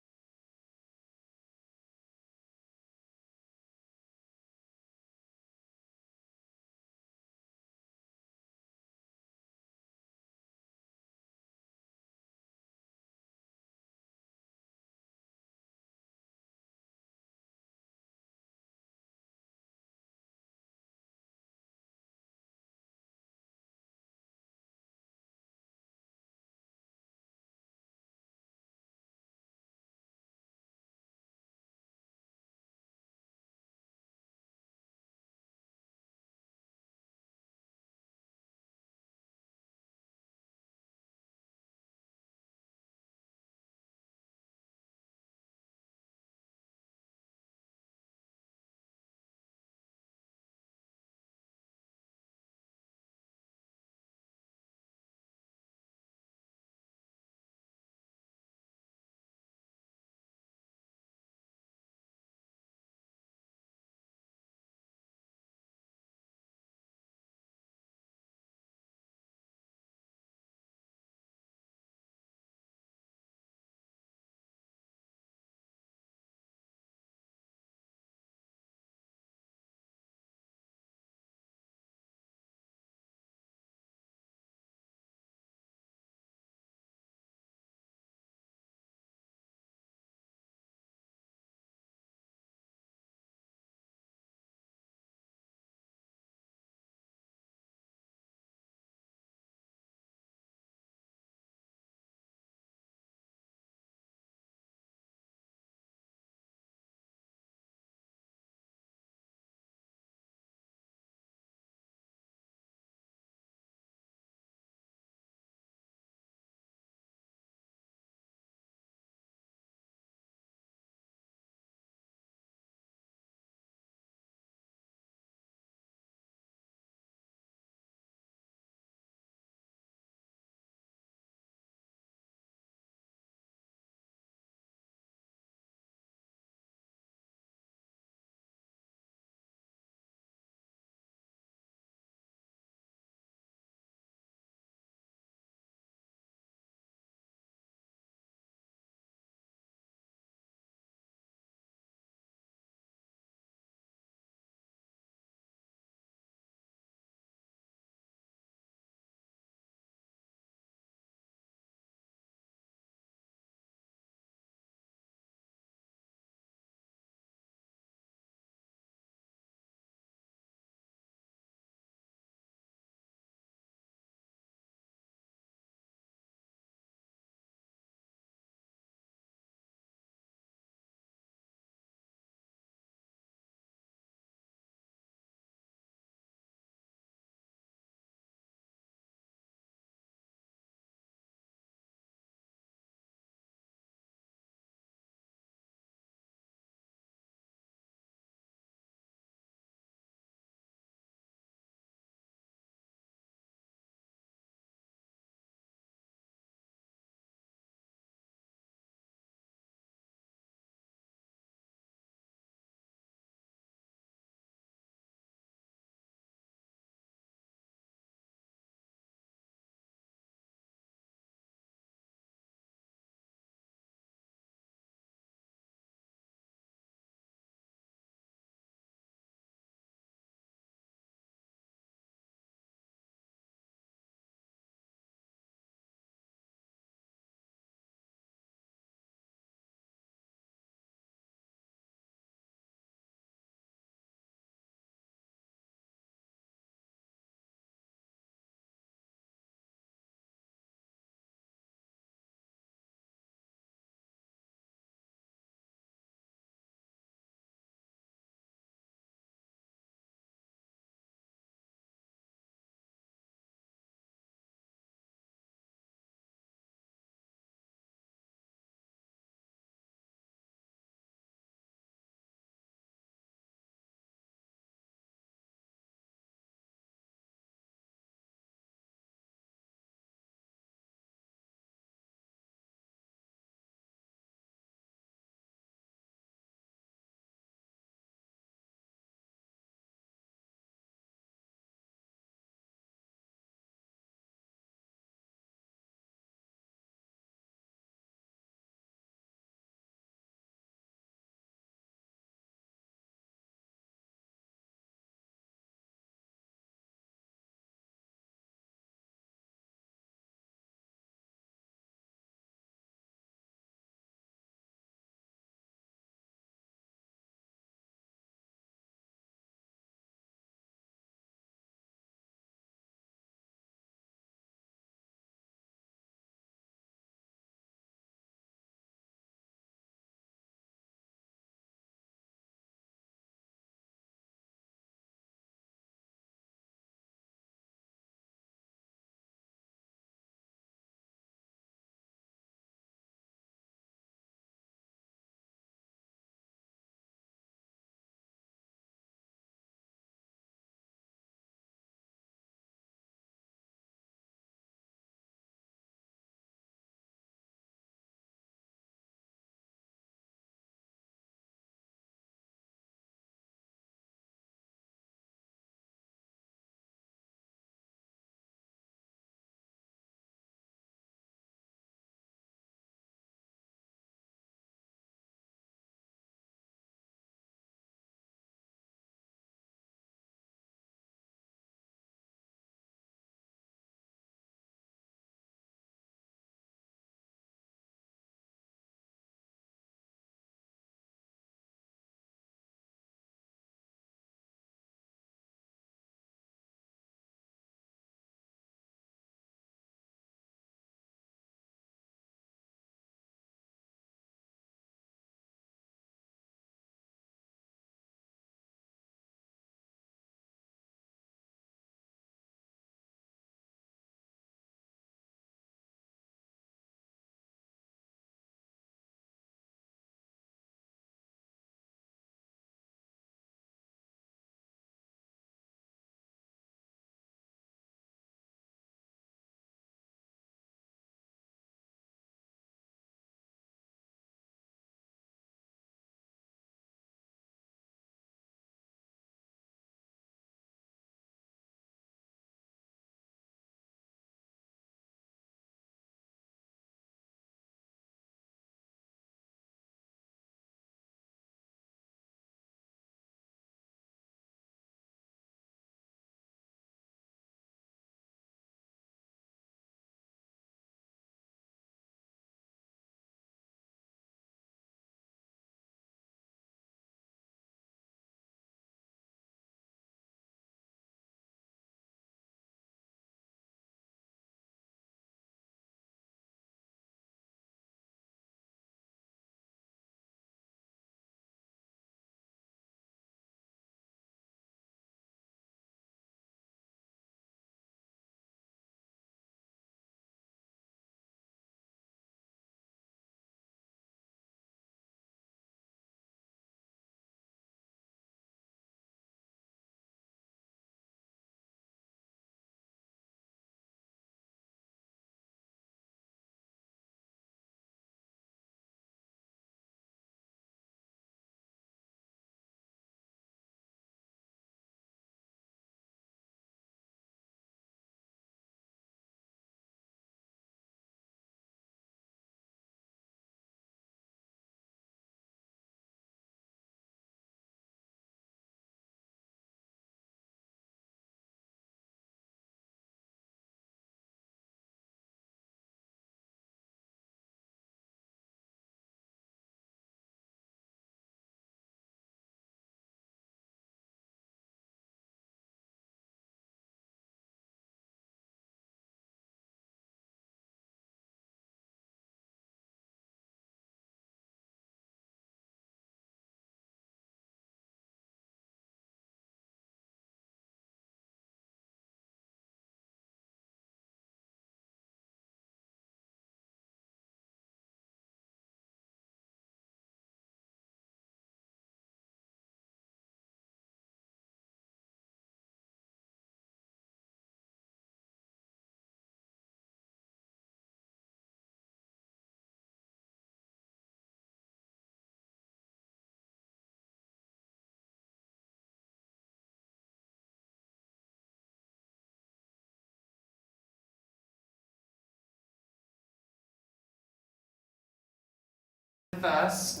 with us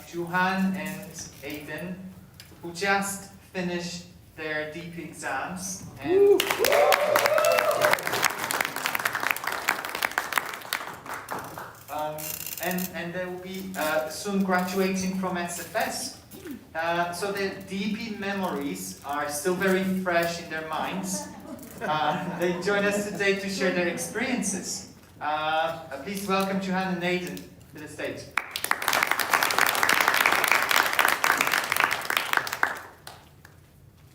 Juhan and Aiden, who just finished their DP exams. And they will be soon graduating from SFS. So the DP memories are still very fresh in their minds. They join us today to share their experiences. Please welcome Juhan and Aiden to the stage.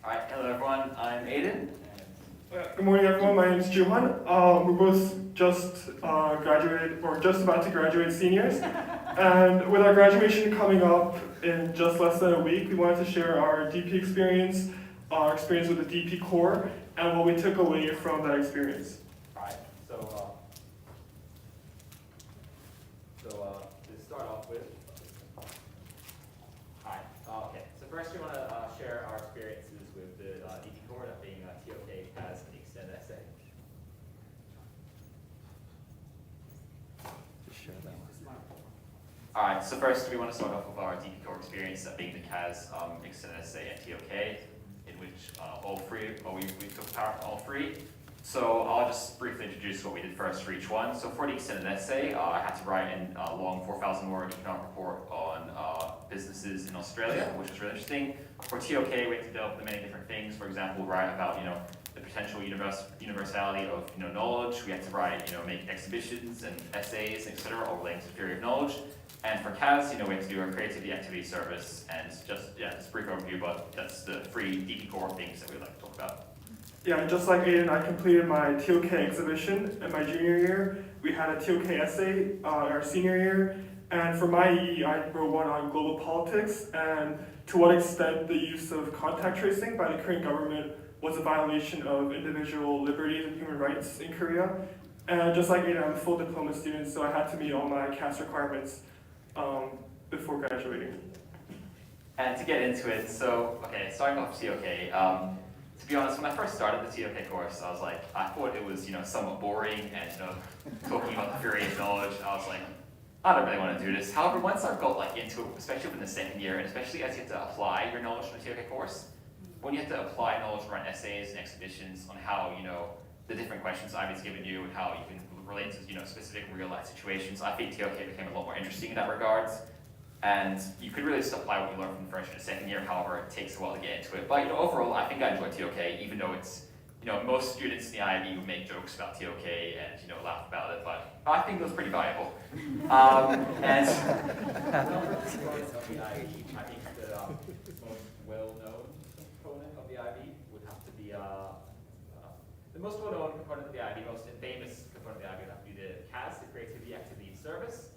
Alright, hello everyone, I'm Aiden. Good morning everyone, my name is Juhan. We're both just graduated, or just about to graduate seniors. And with our graduation coming up in just less than a week, we wanted to share our DP experience, our experience with the DP core, and what we took away from that experience. Alright, so to start off with, so first we want to share our experiences with the DP core, that being TOK, CAS, and the extended essay. Alright, so first we want to start off with our DP core experience, that being the CAS, extended essay, and TOK, in which we took part in all three. So I'll just briefly introduce what we did first for each one. So for the extended essay, I had to write a long 4,000-word economic report on businesses in Australia, which was really interesting. For TOK, we had to delve into many different things. For example, write about the potential universality of knowledge. We had to write, make exhibitions and essays, etc., all relating to the theory of knowledge. And for CAS, we had to do a creativity activity service, and just a brief overview, but that's the three DP core things that we'd like to talk about. Yeah, just like Aiden, I completed my TOK exhibition in my junior year. We had a TOK essay our senior year, and for my EE, I wrote one on global politics and to what extent the use of contact tracing by the Korean government was a violation of individual liberties and human rights in Korea. And just like Aiden, I'm a full diploma student, so I had to meet all my CAS requirements before graduating. And to get into it, so, starting off with TOK, to be honest, when I first started the TOK course, I thought it was, somewhat boring and, talking about the theory of knowledge, I was like, I don't really want to do this. However, once I got into it, especially within the second year, and especially as you have to apply your knowledge in the TOK course, when you have to apply knowledge around essays and exhibitions on how, the different questions IB's given you and how you can relate to, specific real-life situations, I think TOK became a lot more interesting in that regard. And you could really just apply what you learned from the first and the second year, however, it takes a while to get into it. But, overall, I think I enjoyed TOK, even though it's, most students in the IB would make jokes about TOK and, laugh about it, but I think it was pretty valuable. And I think the most well-known component of the IB would have to be, the most well-known component of the IB, most famous component of the IB would have to be the CAS, the Creativity Activity Service.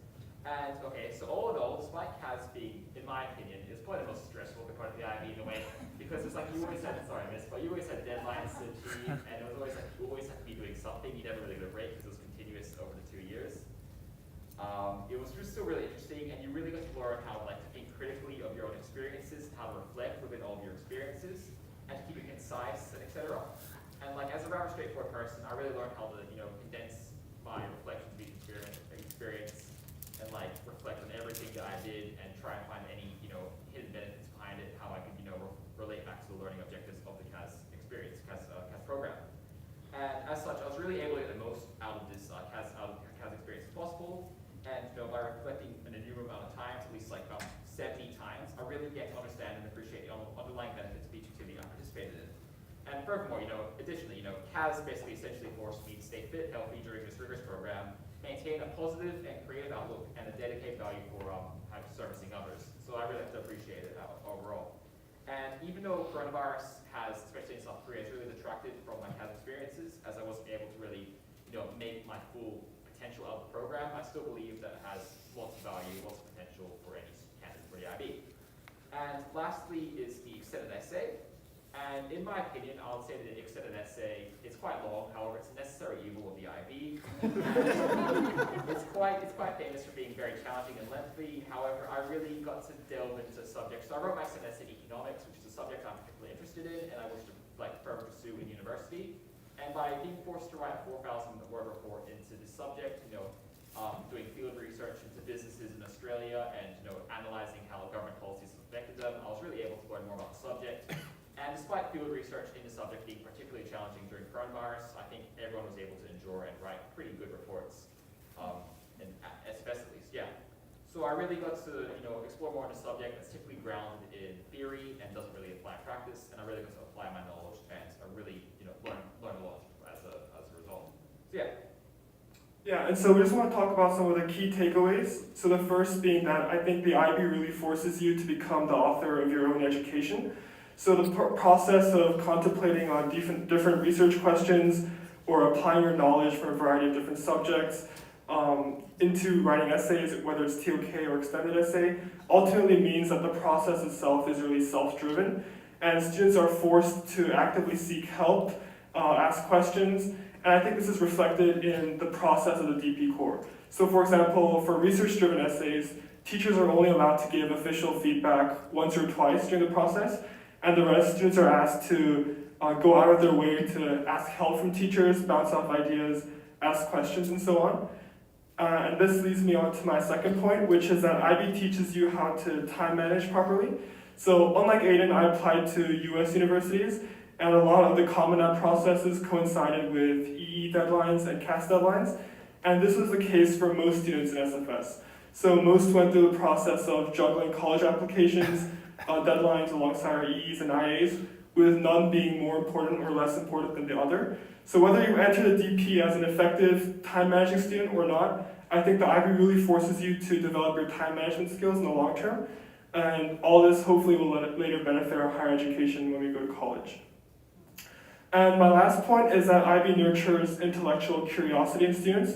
And so all in all, despite CAS being, in my opinion, is probably the most stressful component of the IB in a way, because it's like you always had, but you always had deadlines to achieve, and it was always like you always had to be doing something. You never really got a break because it was continuous over the 2 years. It was just still really interesting, and you really got to learn how to think critically of your own experiences, how to reflect within all of your experiences, and to keep it concise, and etc. And as a rather straightforward person, I really learned how to condense my reflections of each experience. And reflect on everything that I did and try and find any hidden benefits behind it, how I could relate back to the learning objectives of the CAS experience, CAS program. And as such, I was really able to get the most out of this CAS experience as possible. And by reflecting an innumerable amount of times, at least about 70 times, I really get to understand and appreciate the underlying benefits of each activity I participated in. And furthermore, additionally, CAS basically essentially forced me to stay fit, healthy during this rigorous program, maintain a positive and creative outlook, and a dedicated value for servicing others. So I really have to appreciate it overall. And even though coronavirus has, especially in South Korea, has really detracted from my CAS experiences, as I wasn't able to really, make my full potential out of the program, I still believe that it has lots of value, lots of potential for any candidate for the IB. And lastly is the extended essay. And in my opinion, I would say that the extended essay is quite long. However, it's a necessary evil of the IB. it's quite famous for being very challenging and lengthy. However, I really got to delve into subjects. So I wrote my extended essay in economics, which is a subject I'm particularly interested in, and I wish to further pursue in university. And by being forced to write a 4,000-word report into this subject, doing field research into businesses in Australia and analysing how government policies have affected them. I was really able to learn more about the subject. And despite field research in the subject being particularly challenging during coronavirus, I think everyone was able to endure and write pretty good reports, in SFS at least, yeah. So I really got to explore more on the subject that's typically grounded in theory and doesn't really apply in practice, and I really got to apply my knowledge and I really learn a lot as a result. So yeah. Yeah, and so we just want to talk about some of the key takeaways. So the first being that I think the IB really forces you to become the author of your own education. So the process of contemplating on different research questions or applying your knowledge from a variety of different subjects into writing essays, whether it's TOK or extended essay, ultimately means that the process itself is really self-driven, and students are forced to actively seek help, ask questions, and I think this is reflected in the process of the DP core. So for example, for research-driven essays, teachers are only allowed to give official feedback once or twice during the process, and the rest students are asked to go out of their way to ask help from teachers, bounce off ideas, ask questions, and so on. And this leads me on to my second point, which is that IB teaches you how to time manage properly. So unlike Aiden, I applied to US universities, and a lot of the Common App processes coincided with EE deadlines and CAS deadlines, and this was the case for most students in SFS. So most went through the process of juggling college applications, deadlines alongside our EEs and IAs, with none being more important or less important than the other. So whether you enter the DP as an effective time managing student or not, I think the IB really forces you to develop your time management skills in the long term, and all this hopefully will later benefit our higher education when we go to college. And my last point is that IB nurtures intellectual curiosity in students,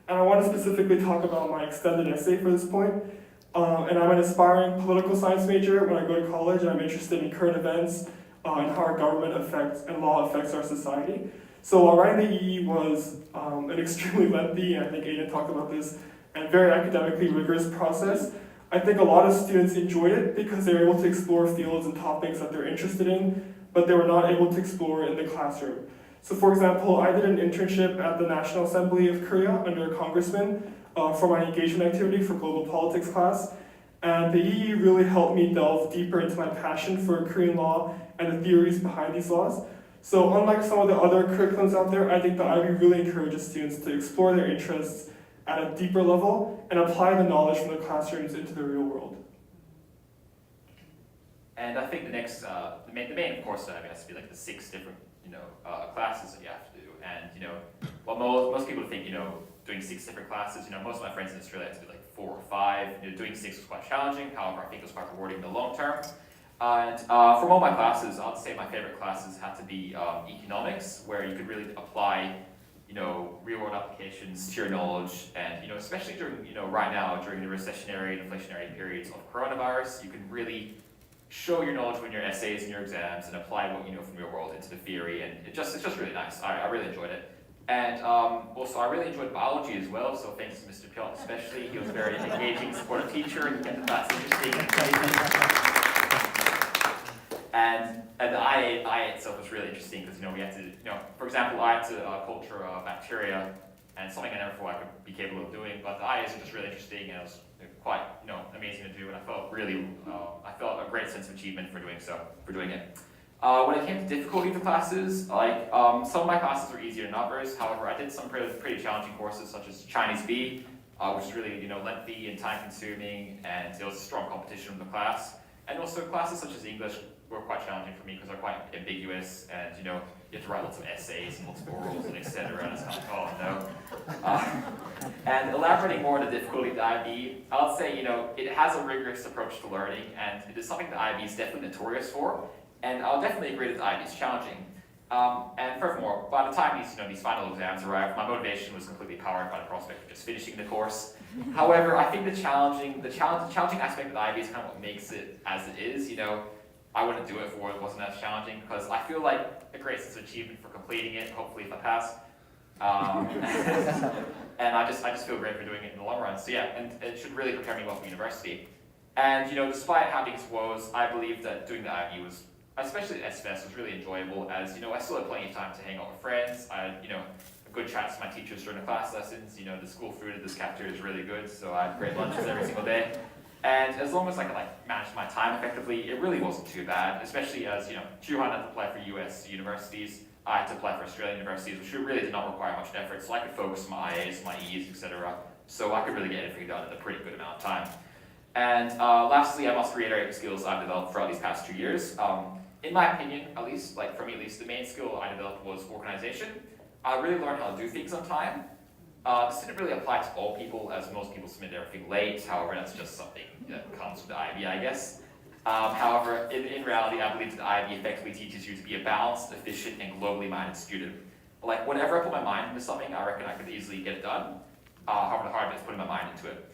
and I want to specifically talk about my extended essay for this point. And I'm an aspiring political science major when I go to college, and I'm interested in current events and how our government affects and law affects our society. So while writing the EE was an extremely lengthy, and I think Aiden talked about this, and very academically rigorous process, I think a lot of students enjoyed it because they were able to explore fields and topics that they're interested in, but they were not able to explore in the classroom. So for example, I did an internship at the National Assembly of Korea under a congressman for my engagement activity for global politics class. And the EE really helped me delve deeper into my passion for Korean law and the theories behind these laws. So unlike some of the other curriculums out there, I think the IB really encourages students to explore their interests at a deeper level and apply the knowledge from the classrooms into the real world. And I think the next, the main of course, has to be like the 6 different, classes that you have to do. And what most people think, doing 6 different classes, most of my friends in Australia had to do like 4 or 5. Doing 6 was quite challenging. However, I think it was quite rewarding in the long term. And from all my classes, I'd say my favorite classes had to be economics, where you could really apply, real-world applications to your knowledge, and especially during, right now during the recessionary and inflationary periods of coronavirus, you can really show your knowledge in your essays and your exams and apply what you know from your world into the theory, and it's just really nice. I really enjoyed it. And also I really enjoyed biology as well, so thanks to Mr. Piot especially. He was a very engaging, supportive teacher, and kept the class interesting. And the IA itself was really interesting because we had to, for example, I had to culture bacteria, and something I never thought I could be capable of doing. But the IAs were just really interesting, and it was quite amazing to do, and I felt really I felt a great sense of achievement for doing it. When it came to difficulty of the classes, like some of my classes were easier than others. However, I did some pretty challenging courses such as Chinese B, which is really lengthy and time consuming, and there was strong competition in the class. And also classes such as English were quite challenging for me because they're quite ambiguous, and you have to write lots of essays and lots of orals and etc. And it's kind of, no. And elaborating more on the difficulty of the IB, I would say it has a rigorous approach to learning, and it is something the IB is definitely notorious for. And I'll definitely agree that the IB is challenging. And furthermore, by the time these final exams arrived, my motivation was completely powered by the prospect of just finishing the course. However, I think the challenging aspect of the IB is kind of what makes it as it is. I wouldn't do it if it wasn't as challenging, because I feel like a great sense of achievement for completing it, hopefully if I pass. And I just feel great for doing it in the long run. So yeah, and it should really prepare me well for university. And despite having its woes, I believe that doing the IB was, especially at SFS, was really enjoyable, as I still had plenty of time to hang out with friends. I had good chats with my teachers during the class lessons. You know, the school food at this cafeteria is really good, so I had great lunches every single day. And as long as I could manage my time effectively, it really wasn't too bad, especially as, you know, Chuhan had to apply for US universities, I had to apply for Australian universities, which really did not require much effort, so I could focus on my IAs, my E's, etc. So I could really get everything done in a pretty good amount of time. And lastly, I must reiterate the skills I've developed throughout these past 2 years. In my opinion, at least, for me at least, the main skill I developed was organization. I really learned how to do things on time. This didn't really apply to all people, as most people submit everything late. However, that's just something that comes with the IB, I guess. However, in reality, I believe that the IB effectively teaches you to be a balanced, efficient, and globally minded student. Whenever I put my mind into something, I reckon I could easily get it done. However, the hard bit is putting my mind into it.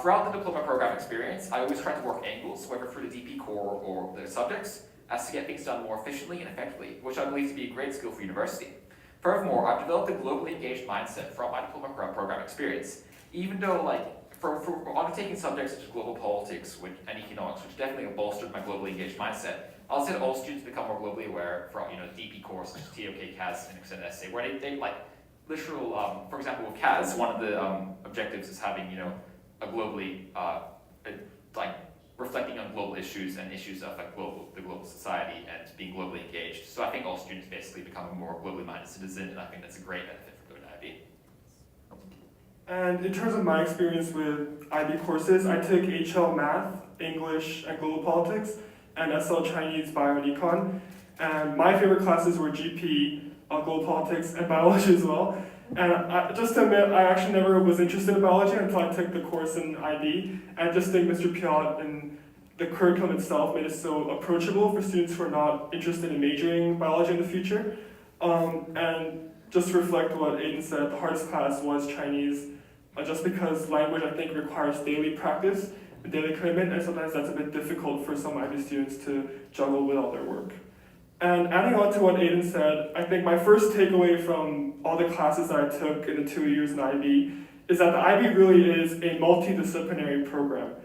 Throughout the diploma program experience, I always tried to work angles, whether through the DP core or the subjects, as to get things done more efficiently and effectively, which I believe to be a great skill for university. Furthermore, I've developed a globally engaged mindset throughout my diploma program experience. Even though, for undertaking subjects such as global politics and economics, which definitely have bolstered my globally engaged mindset, I'll say that all students become more globally aware from, DP course, such as TOK, CAS, and extended essay, where they literal, for example, with CAS, one of the objectives is having, a globally, reflecting on global issues and issues that affect the global society and being globally engaged. So I think all students basically become a more globally minded citizen, and I think that's a great benefit for going to IB. And in terms of my experience with IB courses, I took HL Math, English, and Global Politics, and SL Chinese, Bio, and Econ. And my favorite classes were GP, Global Politics, and Biology as well. And just to admit, I actually never was interested in biology until I took the course in IB. And I just think Mr. Piot and the curriculum itself made it so approachable for students who are not interested in majoring in biology in the future. And just to reflect what Aiden said, the hardest class was Chinese, just because language, I think, requires daily practice and daily commitment, and sometimes that's a bit difficult for some IB students to juggle with all their work. And adding on to what Aiden said, I think my first takeaway from all the classes that I took in the 2 years in IB is that the IB really is a multidisciplinary program.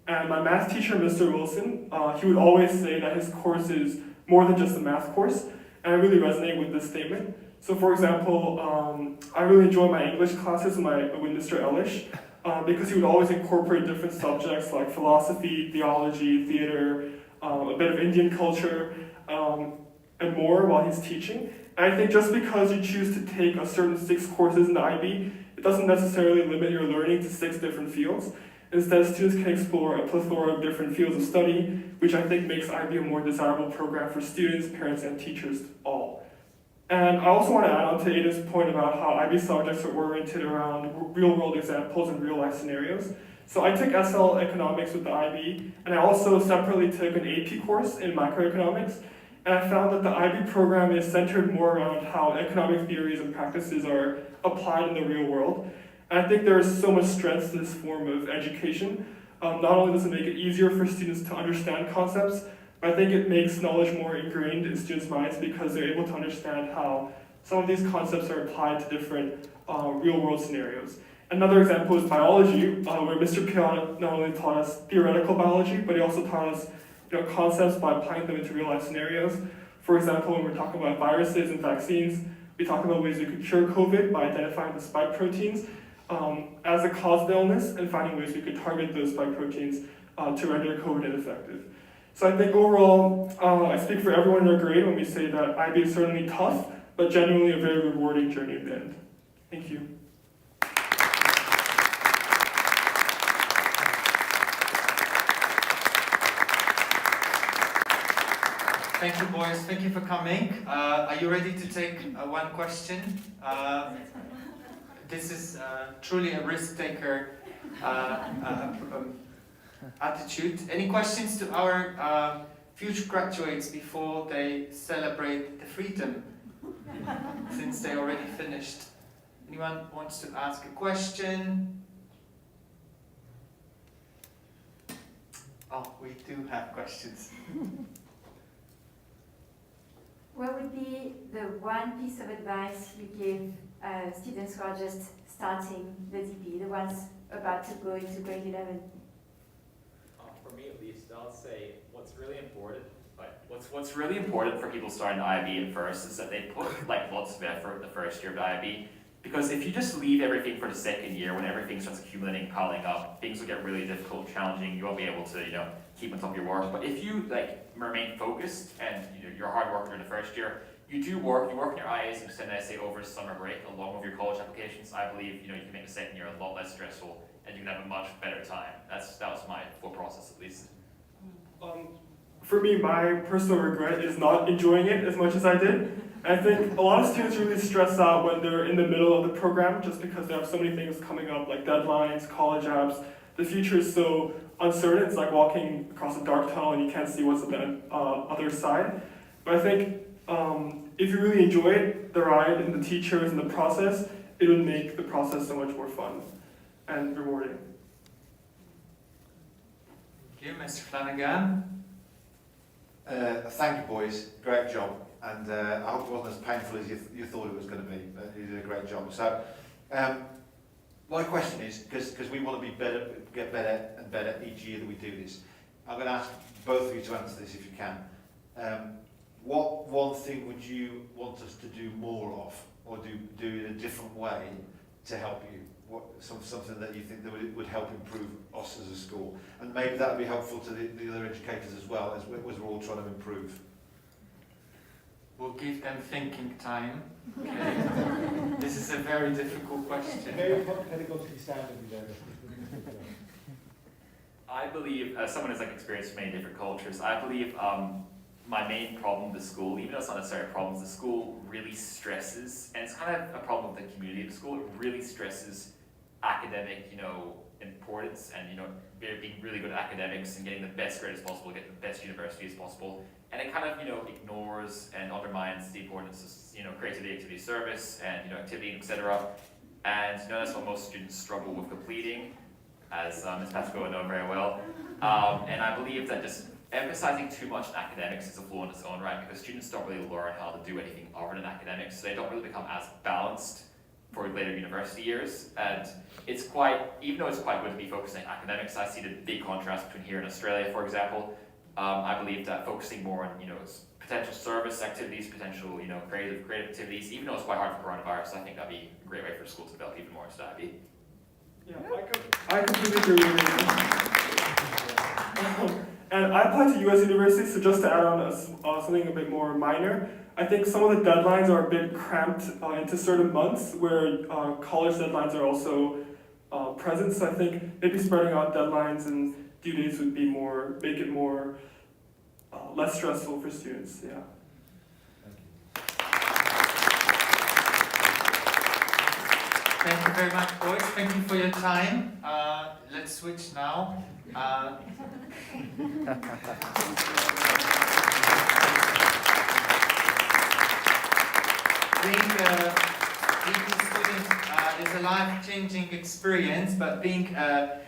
And my math teacher, Mr. Wilson, he would always say that his course is more than just a math course, and I really resonate with this statement. So for example, I really enjoy my English classes with Mr. Elish, because he would always incorporate different subjects like philosophy, theology, theater, a bit of Indian culture, and more while he's teaching. And I think just because you choose to take a certain 6 courses in the IB, it doesn't necessarily limit your learning to 6 different fields. Instead, students can explore a plethora of different fields of study, which I think makes IB a more desirable program for students, parents, and teachers all. And I also want to add on to Aiden's point about how IB subjects are oriented around real-world examples and real-life scenarios. So I took SL Economics with the IB, and I also separately took an AP course in microeconomics. And I found that the IB program is centered more around how economic theories and practices are applied in the real world. And I think there is so much strength to this form of education. Not only does it make it easier for students to understand concepts, but I think it makes knowledge more ingrained in students' minds because they're able to understand how some of these concepts are applied to different real-world scenarios. Another example is biology, where Mr. Piot not only taught us theoretical biology, but he also taught us concepts by applying them into real-life scenarios. For example, when we're talking about viruses and vaccines, we talk about ways we could cure COVID by identifying the spike proteins as a cause of the illness and finding ways we could target those spike proteins to render COVID ineffective. So I think overall, I speak for everyone in our grade when we say that IB is certainly tough, but genuinely a very rewarding journey at the end. Thank you. Thank you, boys. Thank you for coming. Are you ready to take one question? This is truly a risk-taker attitude. Any questions to our future graduates before they celebrate the freedom, since they already finished? Anyone wants to ask a question? Oh, we do have questions. What would be the one piece of advice you give students who are just starting the DP, the ones about to go into grade 11? For me at least, I'll say what's really important. What's really important for people starting the IB at first is that they put lots of effort in the first year of the IB. Because if you just leave everything for the second year, when everything starts accumulating, piling up, things will get really difficult, challenging. You won't be able to, keep on top of your work. But if you remain focused and you're a hard worker during the first year, you work on your IAs and send an essay over summer break along with your college applications. I believe you can make the second year a lot less stressful and you can have a much better time. That was my thought process at least. For me, my personal regret is not enjoying it as much as I did. And I think a lot of students really stress out when they're in the middle of the program just because they have so many things coming up like deadlines, college apps. The future is so uncertain. It's like walking across a dark tunnel and you can't see what's on the other side. But I think if you really enjoy it, the ride and the teachers and the process, it would make the process so much more fun and rewarding. Thank you, Mr. Flanagan. Thank you, boys. Great job. And I hope it wasn't as painful as you thought it was going to be. But you did a great job. So, my question is, because we want to be better, get better and better each year that we do this, I'm going to ask both of you to answer this if you can. What one thing would you want us to do more of, or do in a different way to help you? Something that you think that would help improve us as a school, and maybe that would be helpful to the other educators as well, as we're all trying to improve. We'll give them thinking time. Okay. This is a very difficult question. Very pedagogically sound of you. I believe, as someone who's experienced many different cultures, I believe my main problem with the school, even though it's not necessarily a problem, the school really stresses, and it's kind of a problem with the community of the school, it really stresses academic, importance and, being really good at academics and getting the best grades possible, get the best university as possible. And it kind of, ignores and undermines the importance of, creativity, activity, service, and, activity, etc. And, that's what most students struggle with completing, as Ms. Pascoe would know very well. And I believe that just emphasizing too much in academics is a flaw in its own right, because students don't really learn how to do anything other than academics, so they don't really become as balanced for later university years. And it's even though it's quite good to be focusing on academics, I see the big contrast between here and Australia, for example. I believe that focusing more on, potential service activities, potential, creative activities, even though it's quite hard for coronavirus, I think that'd be a great way for the school to develop even more into IB. Yeah, I completely agree with you. And I applied to US universities, so just to add on something a bit more minor, I think some of the deadlines are a bit cramped into certain months where college deadlines are also present. So I think maybe spreading out deadlines and due dates would be make it more less stressful for students. Yeah. Thank you very much, boys. Thank you for your time. Let's switch now. Being a DP student is a life-changing experience, but being a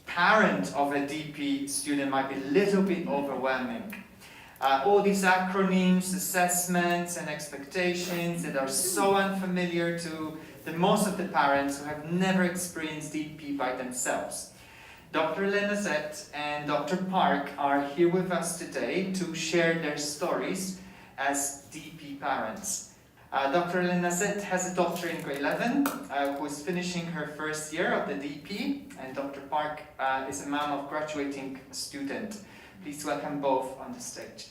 parent of a DP student might be a little bit overwhelming. All these acronyms, assessments, and expectations that are so unfamiliar to most of the parents who have never experienced DP by themselves. Dr. Lenazette and Dr. Park are here with us today to share their stories as DP parents. Dr. Lenazette has a daughter in grade 11 who is finishing her first year of the DP, and Dr. Park is a mom of graduating student. Please welcome both on the stage.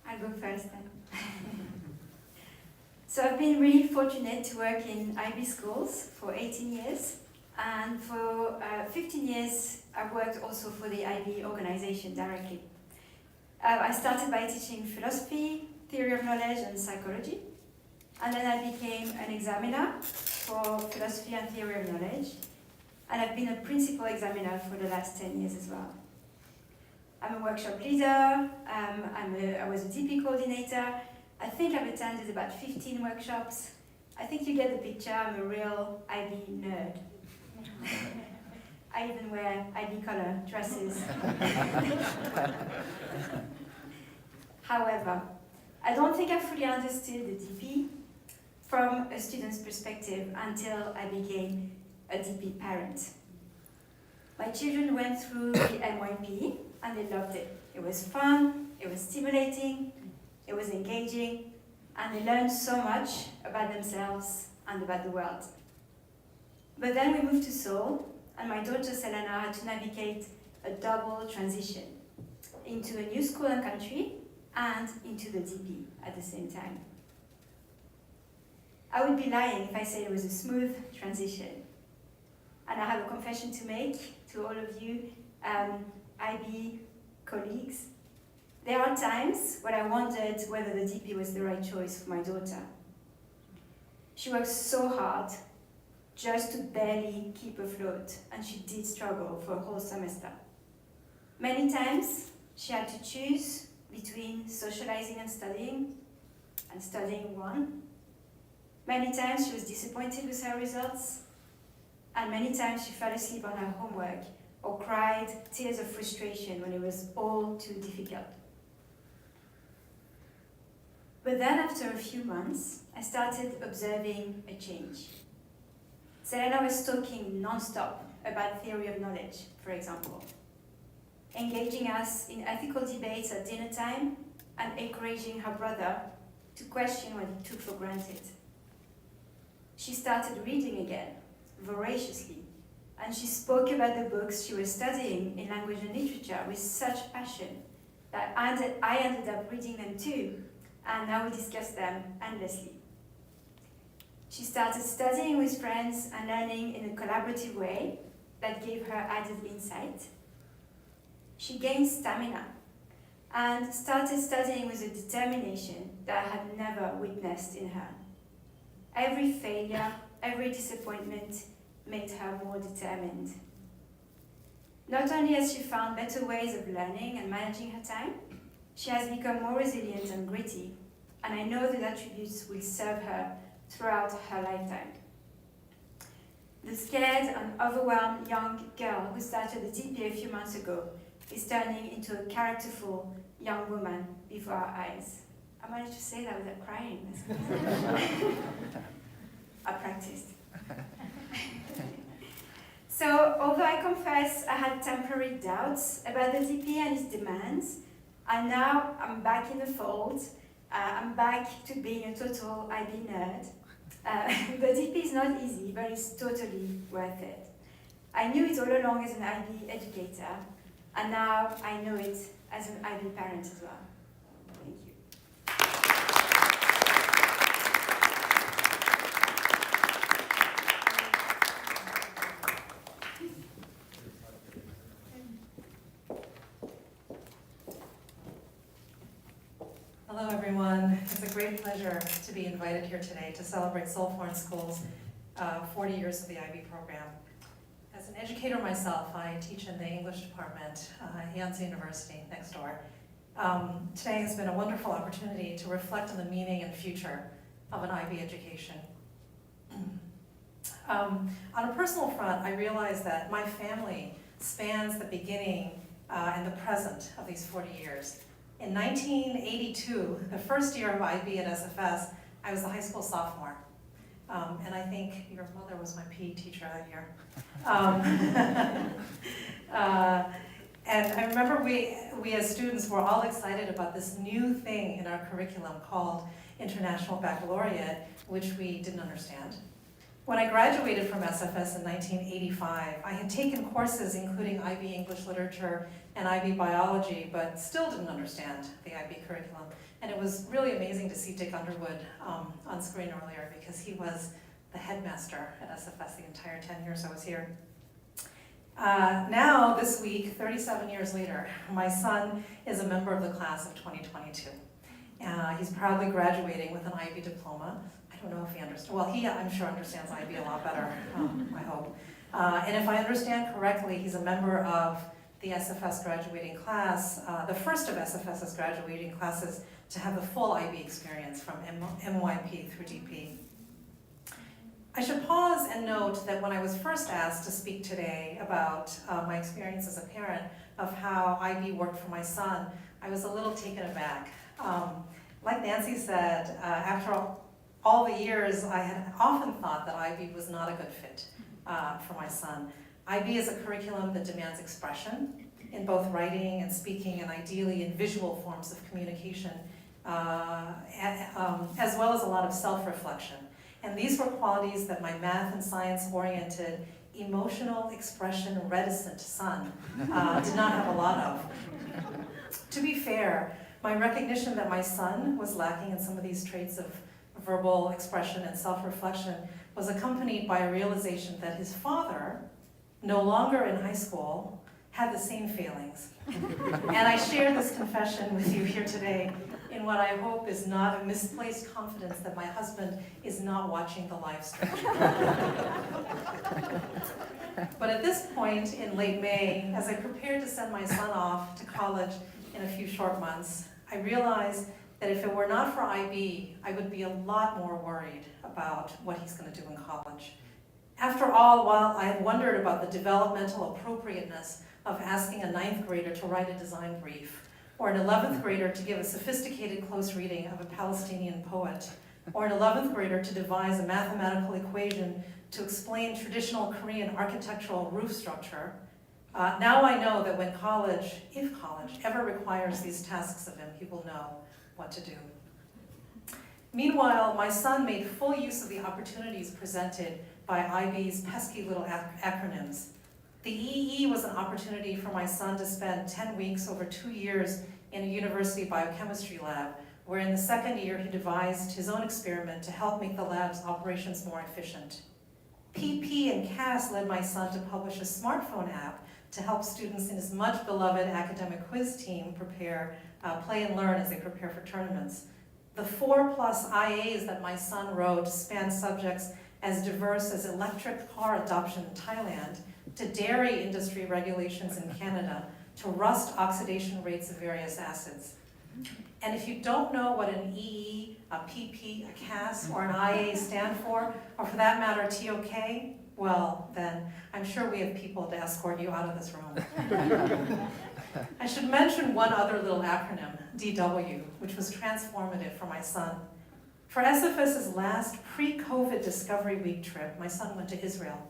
I'll go first then. So I've been really fortunate to work in IB schools for 18 years, and for 15 years I've worked also for the IB organization directly. I started by teaching philosophy, theory of knowledge and psychology, and then I became an examiner for philosophy and theory of knowledge, and I've been a principal examiner for the last 10 years as well. I'm a workshop leader, I was a DP coordinator. I think I've attended about 15 workshops. I think you get the picture, I'm a real IB nerd. I even wear IB color dresses. However, I don't think I fully understood the DP from a student's perspective until I became a DP parent. My children went through the MYP and they loved it. It was fun, it was stimulating, it was engaging, and they learned so much about themselves and about the world. But then we moved to Seoul, and my daughter Selena had to navigate a double transition into a new school and country and into the DP at the same time. I would be lying if I said it was a smooth transition. And I have a confession to make to all of you IB colleagues. There are times when I wondered whether the DP was the right choice for my daughter. She worked so hard just to barely keep afloat, and she did struggle for a whole semester. Many times, she had to choose between socializing and studying one. Many times she was disappointed with her results, and many times she fell asleep on her homework or cried tears of frustration when it was all too difficult. But then after a few months, I started observing a change. Selena was talking non-stop about theory of knowledge, for example, engaging us in ethical debates at dinner time and encouraging her brother to question what he took for granted. She started reading again, voraciously, and she spoke about the books she was studying in language and literature with such passion that I ended up reading them too, and now we discuss them endlessly. She started studying with friends and learning in a collaborative way that gave her added insight. She gained stamina and started studying with a determination that I had never witnessed in her. Every failure, every disappointment made her more determined. Not only has she found better ways of learning and managing her time, she has become more resilient and gritty, and I know that attributes will serve her throughout her lifetime. The scared and overwhelmed young girl who started the DP a few months ago is turning into a characterful young woman before our eyes. I managed to say that without crying. I practiced. So, although I confess I had temporary doubts about the DP and its demands, and now I'm back in the fold. I'm back to being a total IB nerd. The DP is not easy, but it's totally worth it. I knew it all along as an IB educator, and now I know it as an IB parent as well. Thank you. Hello everyone. It's a great pleasure to be invited here today to celebrate Seoul Foreign School's 40 years of the IB program. As an educator myself, I teach in the English department at Yonsei University next door. Today has been a wonderful opportunity to reflect on the meaning and future of an IB education. On a personal front, I realize that my family spans the beginning and the present of these 40 years. In 1982, the first year of IB at SFS, I was a high school sophomore. And I think your mother was my PE teacher that year. And I remember we as students were all excited about this new thing in our curriculum called International Baccalaureate, which we didn't understand. When I graduated from SFS in 1985, I had taken courses including IB English Literature and IB Biology, but still didn't understand the IB curriculum. And it was really amazing to see Dick Underwood on screen earlier because he was the headmaster at SFS the entire 10 years I was here. Now, this week, 37 years later, my son is a member of the class of 2022. He's proudly graduating with an IB diploma. I don't know if he understands, well, I'm sure understands IB a lot better, I hope. And if I understand correctly, he's a member of the SFS graduating class, the first of SFS's graduating classes to have the full IB experience from MYP through DP. I should pause and note that when I was first asked to speak today about my experience as a parent of how IB worked for my son, I was a little taken aback. Like Nancy said, after all the years, I had often thought that IB was not a good fit for my son. IB is a curriculum that demands expression in both writing and speaking, and ideally in visual forms of communication, as well as a lot of self-reflection. And these were qualities that my math and science-oriented, emotional expression reticent son did not have a lot of. To be fair, my recognition that my son was lacking in some of these traits of verbal expression and self-reflection was accompanied by a realization that his father, no longer in high school, had the same failings. And I share this confession with you here today in what I hope is not a misplaced confidence that my husband is not watching the live stream. But at this point in late May, as I prepared to send my son off to college in a few short months, I realized that if it were not for IB, I would be a lot more worried about what he's going to do in college. After all, while I had wondered about the developmental appropriateness of asking a 9th grader to write a design brief, or an 11th grader to give a sophisticated close reading of a Palestinian poet, or an 11th grader to devise a mathematical equation to explain traditional Korean architectural roof structure, now I know that when college, if college, ever requires these tasks of him, he will know what to do. Meanwhile, my son made full use of the opportunities presented by IB's pesky little acronyms. The EE was an opportunity for my son to spend 10 weeks over 2 years in a university biochemistry lab, where in the second year he devised his own experiment to help make the lab's operations more efficient. PP and CAS led my son to publish a smartphone app to help students in his much beloved academic quiz team prepare, play and learn as they prepare for tournaments. The 4+ IAs that my son wrote span subjects as diverse as electric car adoption in Thailand, to dairy industry regulations in Canada, to rust oxidation rates of various acids. And if you don't know what an EE, a PP, a CAS, or an IA stand for that matter, TOK, well, then I'm sure we have people to escort you out of this room. I should mention one other little acronym, DW, which was transformative for my son. For SFS's last pre-COVID Discovery Week trip, my son went to Israel.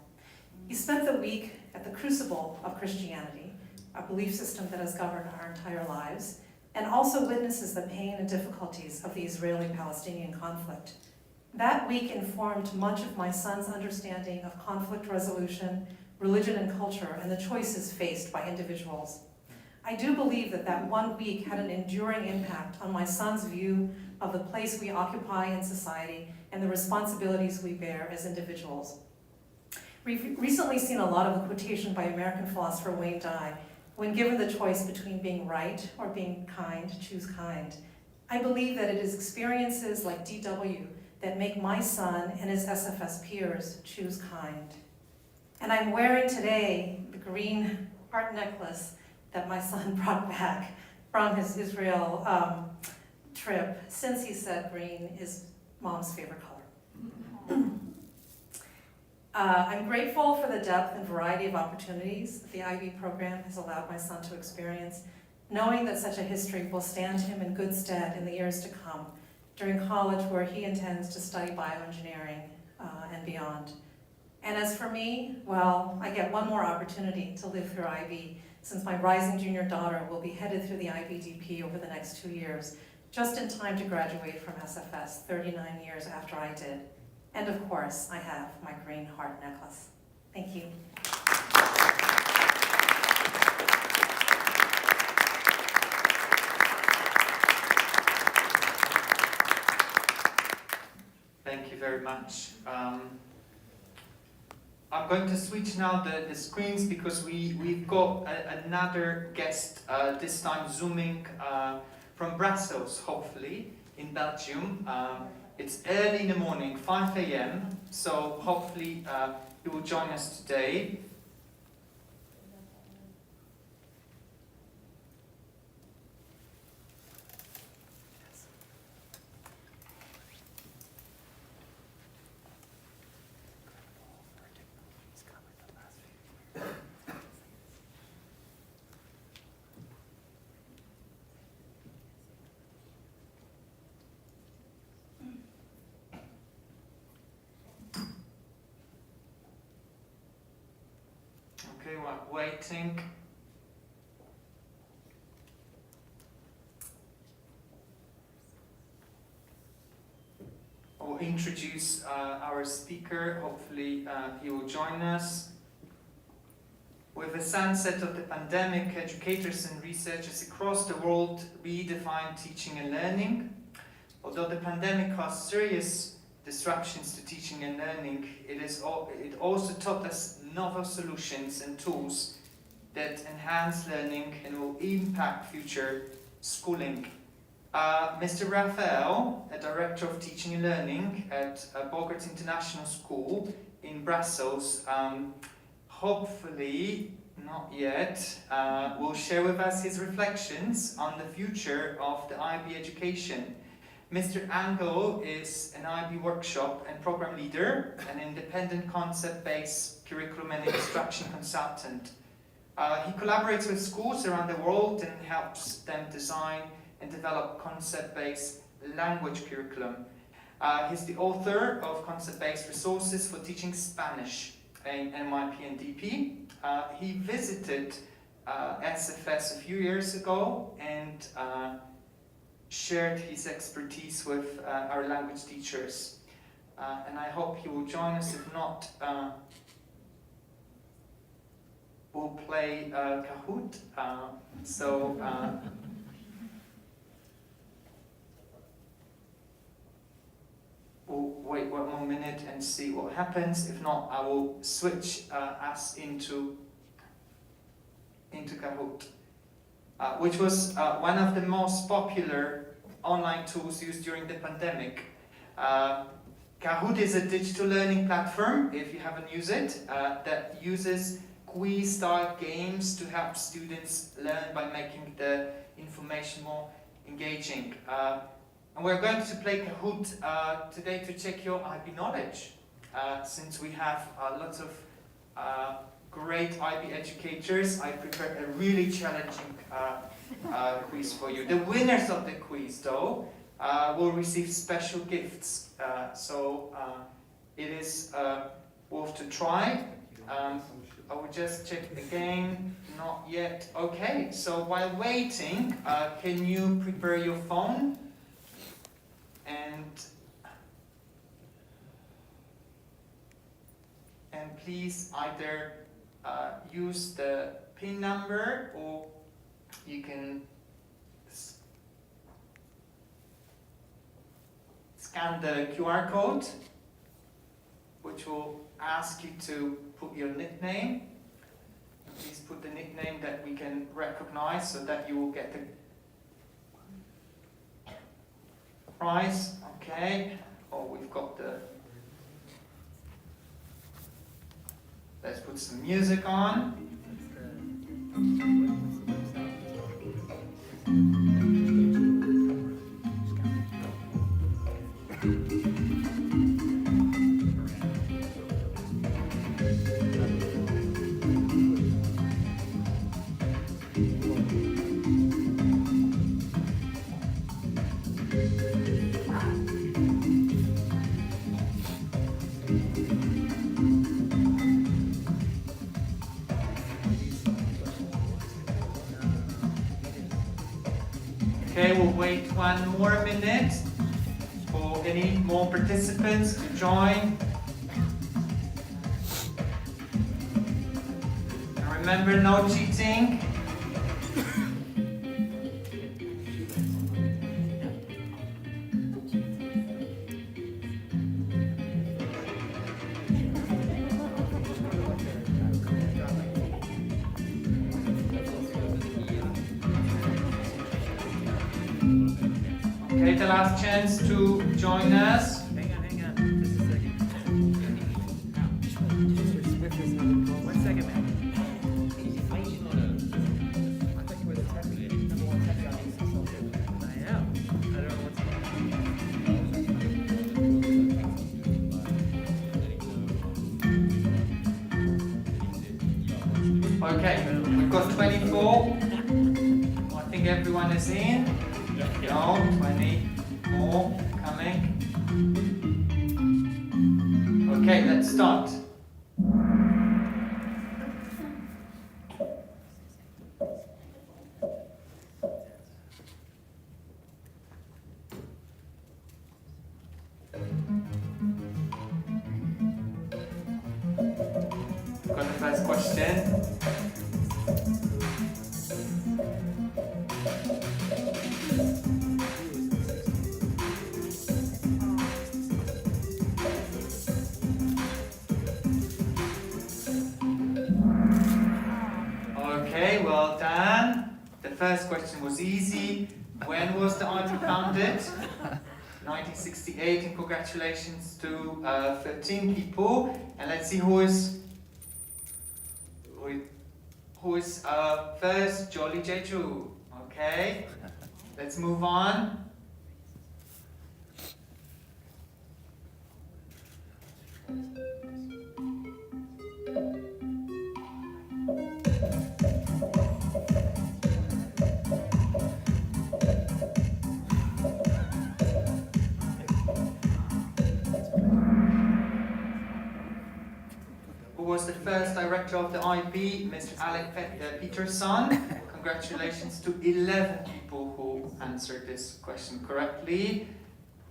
He spent the week at the crucible of Christianity, a belief system that has governed our entire lives, and also witnesses the pain and difficulties of the Israeli-Palestinian conflict. That week informed much of my son's understanding of conflict resolution, religion and culture, and the choices faced by individuals. I do believe that that 1 week had an enduring impact on my son's view of the place we occupy in society and the responsibilities we bear as individuals. We've recently seen a lot of a quotation by American philosopher Wayne Dye: when given the choice between being right or being kind, choose kind. I believe that it is experiences like DW that make my son and his SFS peers choose kind. And I'm wearing today the green heart necklace that my son brought back from his Israel trip, since he said green is mom's favorite color. I'm grateful for the depth and variety of opportunities that the IB program has allowed my son to experience, knowing that such a history will stand him in good stead in the years to come, during college where he intends to study bioengineering and beyond. And as for me, well, I get one more opportunity to live through IB, since my rising junior daughter will be headed through the IB DP over the next 2 years, just in time to graduate from SFS 39 years after I did. And of course, I have my green heart necklace. Thank you. Thank you very much. I'm going to switch now the screens because we've got another guest, this time zooming from Brussels, hopefully, in Belgium. It's early in the morning, 5 a.m., so hopefully he will join us today. Okay, we're waiting. I'll introduce our speaker. Hopefully he will join us. With the sunset of the pandemic, educators and researchers across the world redefined teaching and learning. Although the pandemic caused serious disruptions to teaching and learning, it also taught us novel solutions and tools that enhance learning and will impact future schooling. Mr. Raphael, a Director of Teaching and Learning at Bogart International School in Brussels, hopefully, not yet, will share with us his reflections on the future of the IB education. Mr. Ango is an IB workshop and program leader, an independent concept-based curriculum and instruction consultant. He collaborates with schools around the world and helps them design and develop concept-based language curriculum. He's the author of concept-based resources for teaching Spanish in MIP and DP. He visited SFS a few years ago and shared his expertise with our language teachers. And I hope he will join us. If not, we'll play Kahoot. We'll wait 1 more minute and see what happens. If not, I will switch us into Kahoot, which was one of the most popular online tools used during the pandemic. Kahoot is a digital learning platform, if you haven't used it, that uses quiz-style games to help students learn by making the information more engaging. And we're going to play Kahoot today to check your IB knowledge, since we have lots of great IB educators. I prepared a really challenging quiz for you. The winners of the quiz, though, will receive special gifts. It is worth to try. I will just check again. Not yet. Okay, so while waiting, can you prepare your phone? And please either use the PIN number, or you can scan the QR code, which will ask you to put your nickname. Please put the nickname that we can recognize so that you will get the prize. Okay. Oh, we've got the... Let's put some music on. Okay, we'll wait 1 more minute for any more participants to join. And remember, no cheating. Okay, the last chance to join us. Hang on, just a second. Just 1 second, man. I thought you were the number 1 tech guy in Seoul. I am. I don't know what's on. Okay, we've got 24. I think everyone is in. No, 20 more coming. Okay, let's start. first question was easy. When was the IB founded? 1968, and congratulations to 13 people. And let's see who is first. Jolly Jeju. Okay, let's move on. Who was the first director of the IB? Mr. Alec Peterson. Congratulations to 11 people who answered this question correctly.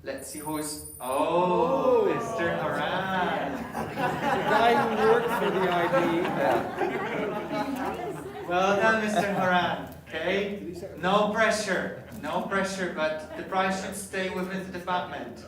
Let's see who's... Oh, Mr. Haran. The guy who worked for the IB. Well done, Mr. Haran. Okay? No pressure. No pressure, but the prize should stay within the department.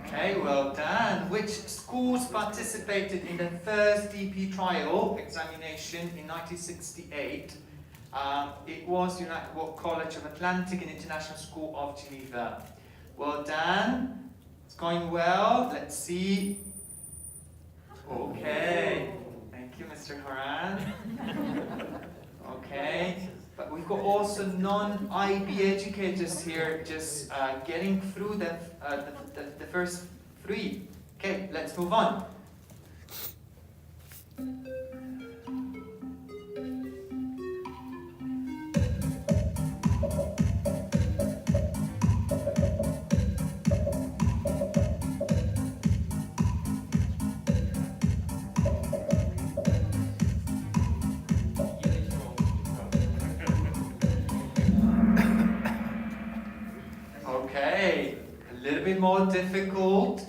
Okay, well done. Which schools participated in the first DP trial examination in 1968? It was United World College of Atlantic and International School of Geneva. Well done. It's going well. Let's see. Okay. Thank you, Mr. Haran. Okay. But we've got also non-IB educators here just getting through the first three. Okay, let's move on. Okay, a little bit more difficult,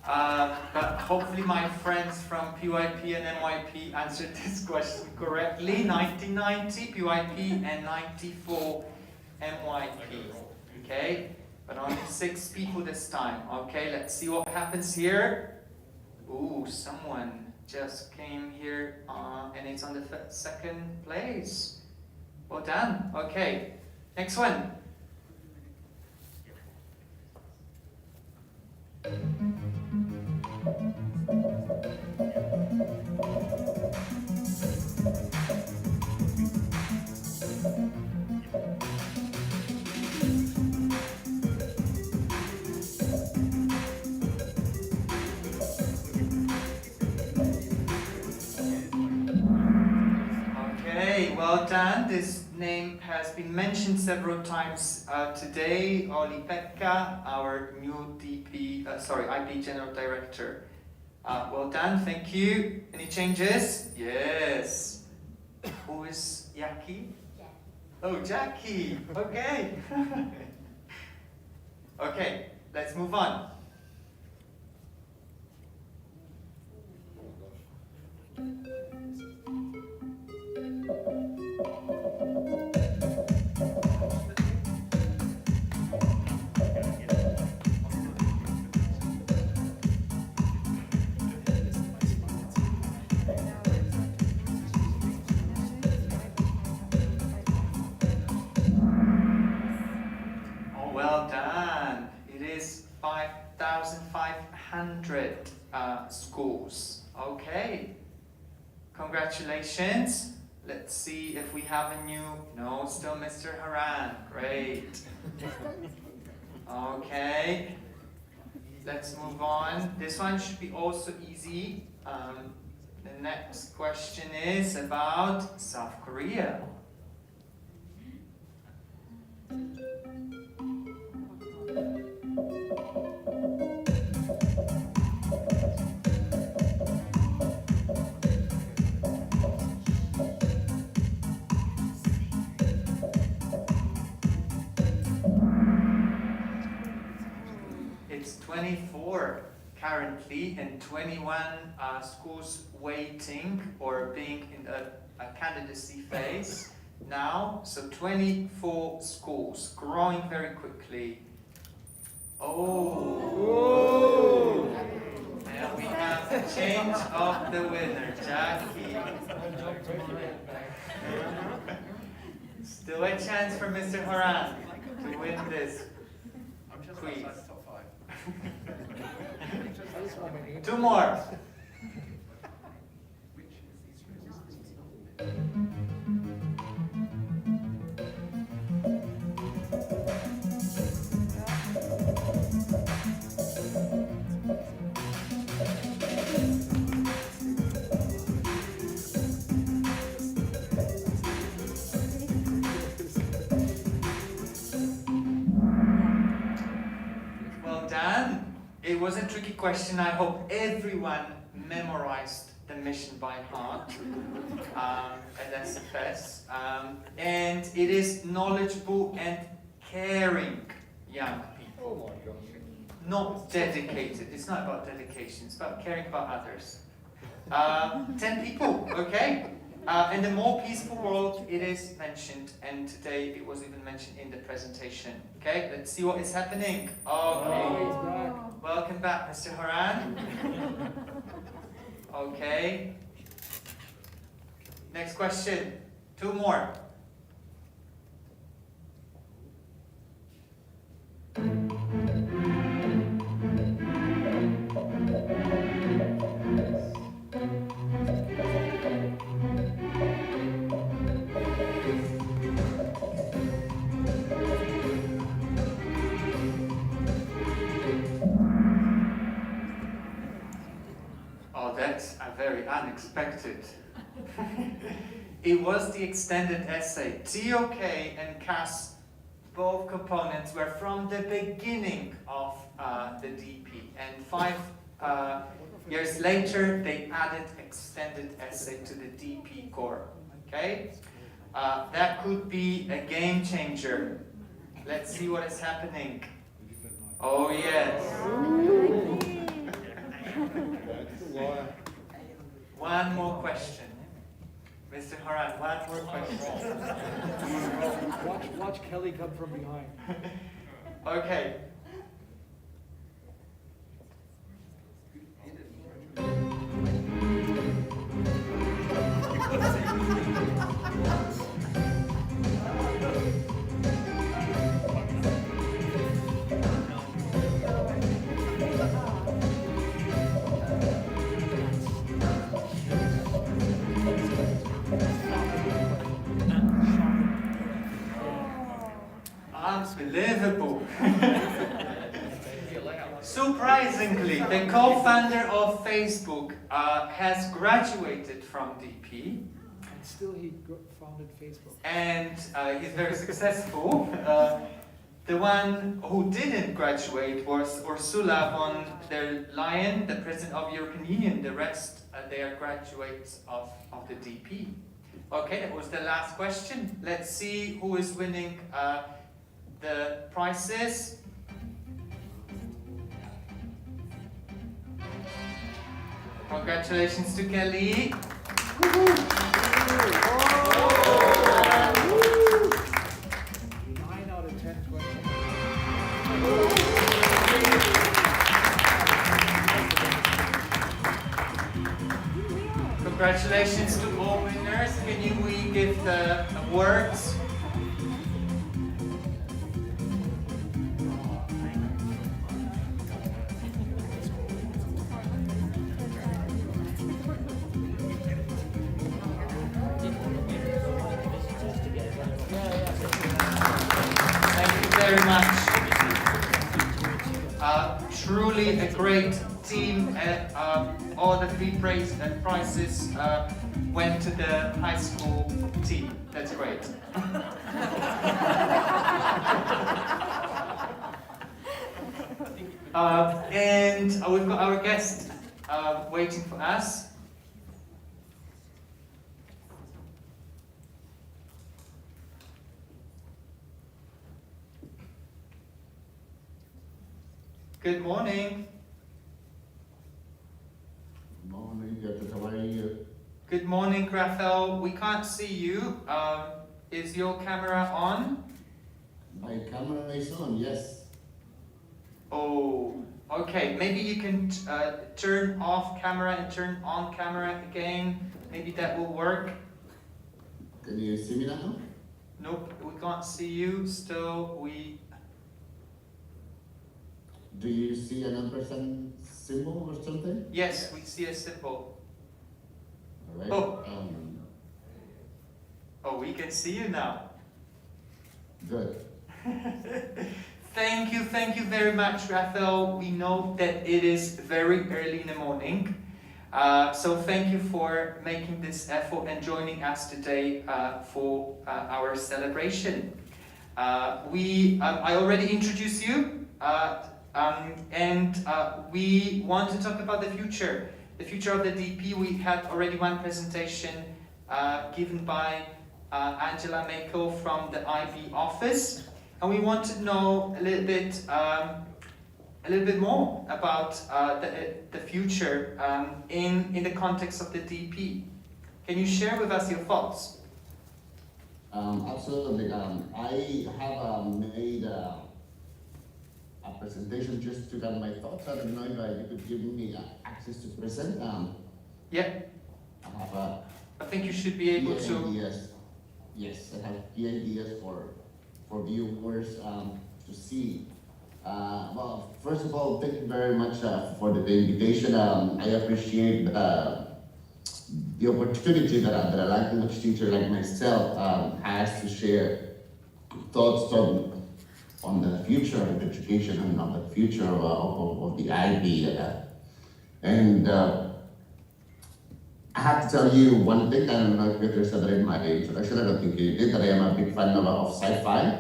but hopefully my friends from PYP and MYP answered this question correctly. 1990 PYP and 94 MYP. Okay, but only 6 people this time. Okay, let's see what happens here. Ooh, someone just came here and it's on the second place. Well done. Okay, next one. Okay, well done. This name has been mentioned several times today. Olli-Pekka, our new IB General Director. Well done, thank you. Any changes? Yes. Who is Jackie? Oh, Jackie. Okay. Okay, let's move on. Well done. It is 5,500 schools. Okay. Congratulations. Let's see if we have a new... No, still Mr. Haran. Great. Okay. Let's move on. This one should be also easy. The next question is about South Korea. 24 currently, and 21 schools waiting or being in a candidacy phase now. So 24 schools, growing very quickly. Oh! And we have a change of the winner, Jackie. Still a chance for Mr. Horan to win this quiz. 2 more. Well done. It was a tricky question. I hope everyone memorized the mission by heart at SFS. And it is knowledgeable and caring young people. Not dedicated. It's not about dedication. It's about caring about others. 10 people, okay? And the more peaceful world, it is mentioned, and today it was even mentioned in the presentation. Okay, let's see what is happening. Okay, welcome back, Mr. Horan. Okay. Next question. 2 more. Oh, that's a very unexpected. It was the extended essay. TOK and CAS, both components were from the beginning of the DP. And 5 years later, they added extended essay to the DP core. Okay? That could be a game changer. Let's see what is happening. Oh, yes. One more question. Mr. Horan, one more question. Watch Kelly come from behind. Okay. Unbelievable. Surprisingly, the co-founder of Facebook has graduated from DP. And still he founded Facebook. And he's very successful. The one who didn't graduate was Ursula von der Leyen, the President of the European Union. The rest, they are graduates of the DP. Okay, that was the last question. Let's see who is winning the prizes. Congratulations to Kelly. 9 out of 10 questions. Congratulations to all winners. Can we give the awards? Very much. Truly a great team. All the 3 prizes went to the high school team. That's great. And we've got our guest waiting for us. Good morning. Morning, how are you? Good morning, Raphael. We can't see you. Is your camera on? My camera is on, yes. Oh, okay. Maybe you can turn off camera and turn on camera again. Maybe that will work. Can you see me now? Nope, we can't see you. Still, Do you see an ampersand symbol or something? Yes, we see a symbol. All right. Oh. Oh, we can see you now. Good. Thank you very much, Raphael. We know that it is very early in the morning. So thank you for making this effort and joining us today for our celebration. I already introduced you, and we want to talk about the future of the DP. We had already one presentation given by Angela Mako from the IB office, and we want to know a little bit more about the future in the context of the DP. Can you share with us your thoughts? Absolutely. I have made a presentation just to get my thoughts. I don't know if you could give me access to present. Yeah. I think you should be able to. Yes, I have key ideas for viewers to see. Well, first of all, thank you very much for the invitation. I appreciate the opportunity that a language teacher like myself has to share thoughts on the future of education and on the future of the IB. And I have to tell you one thing. I don't know if Peter said that in my introduction. I don't think he did, that I am a big fan of sci-fi.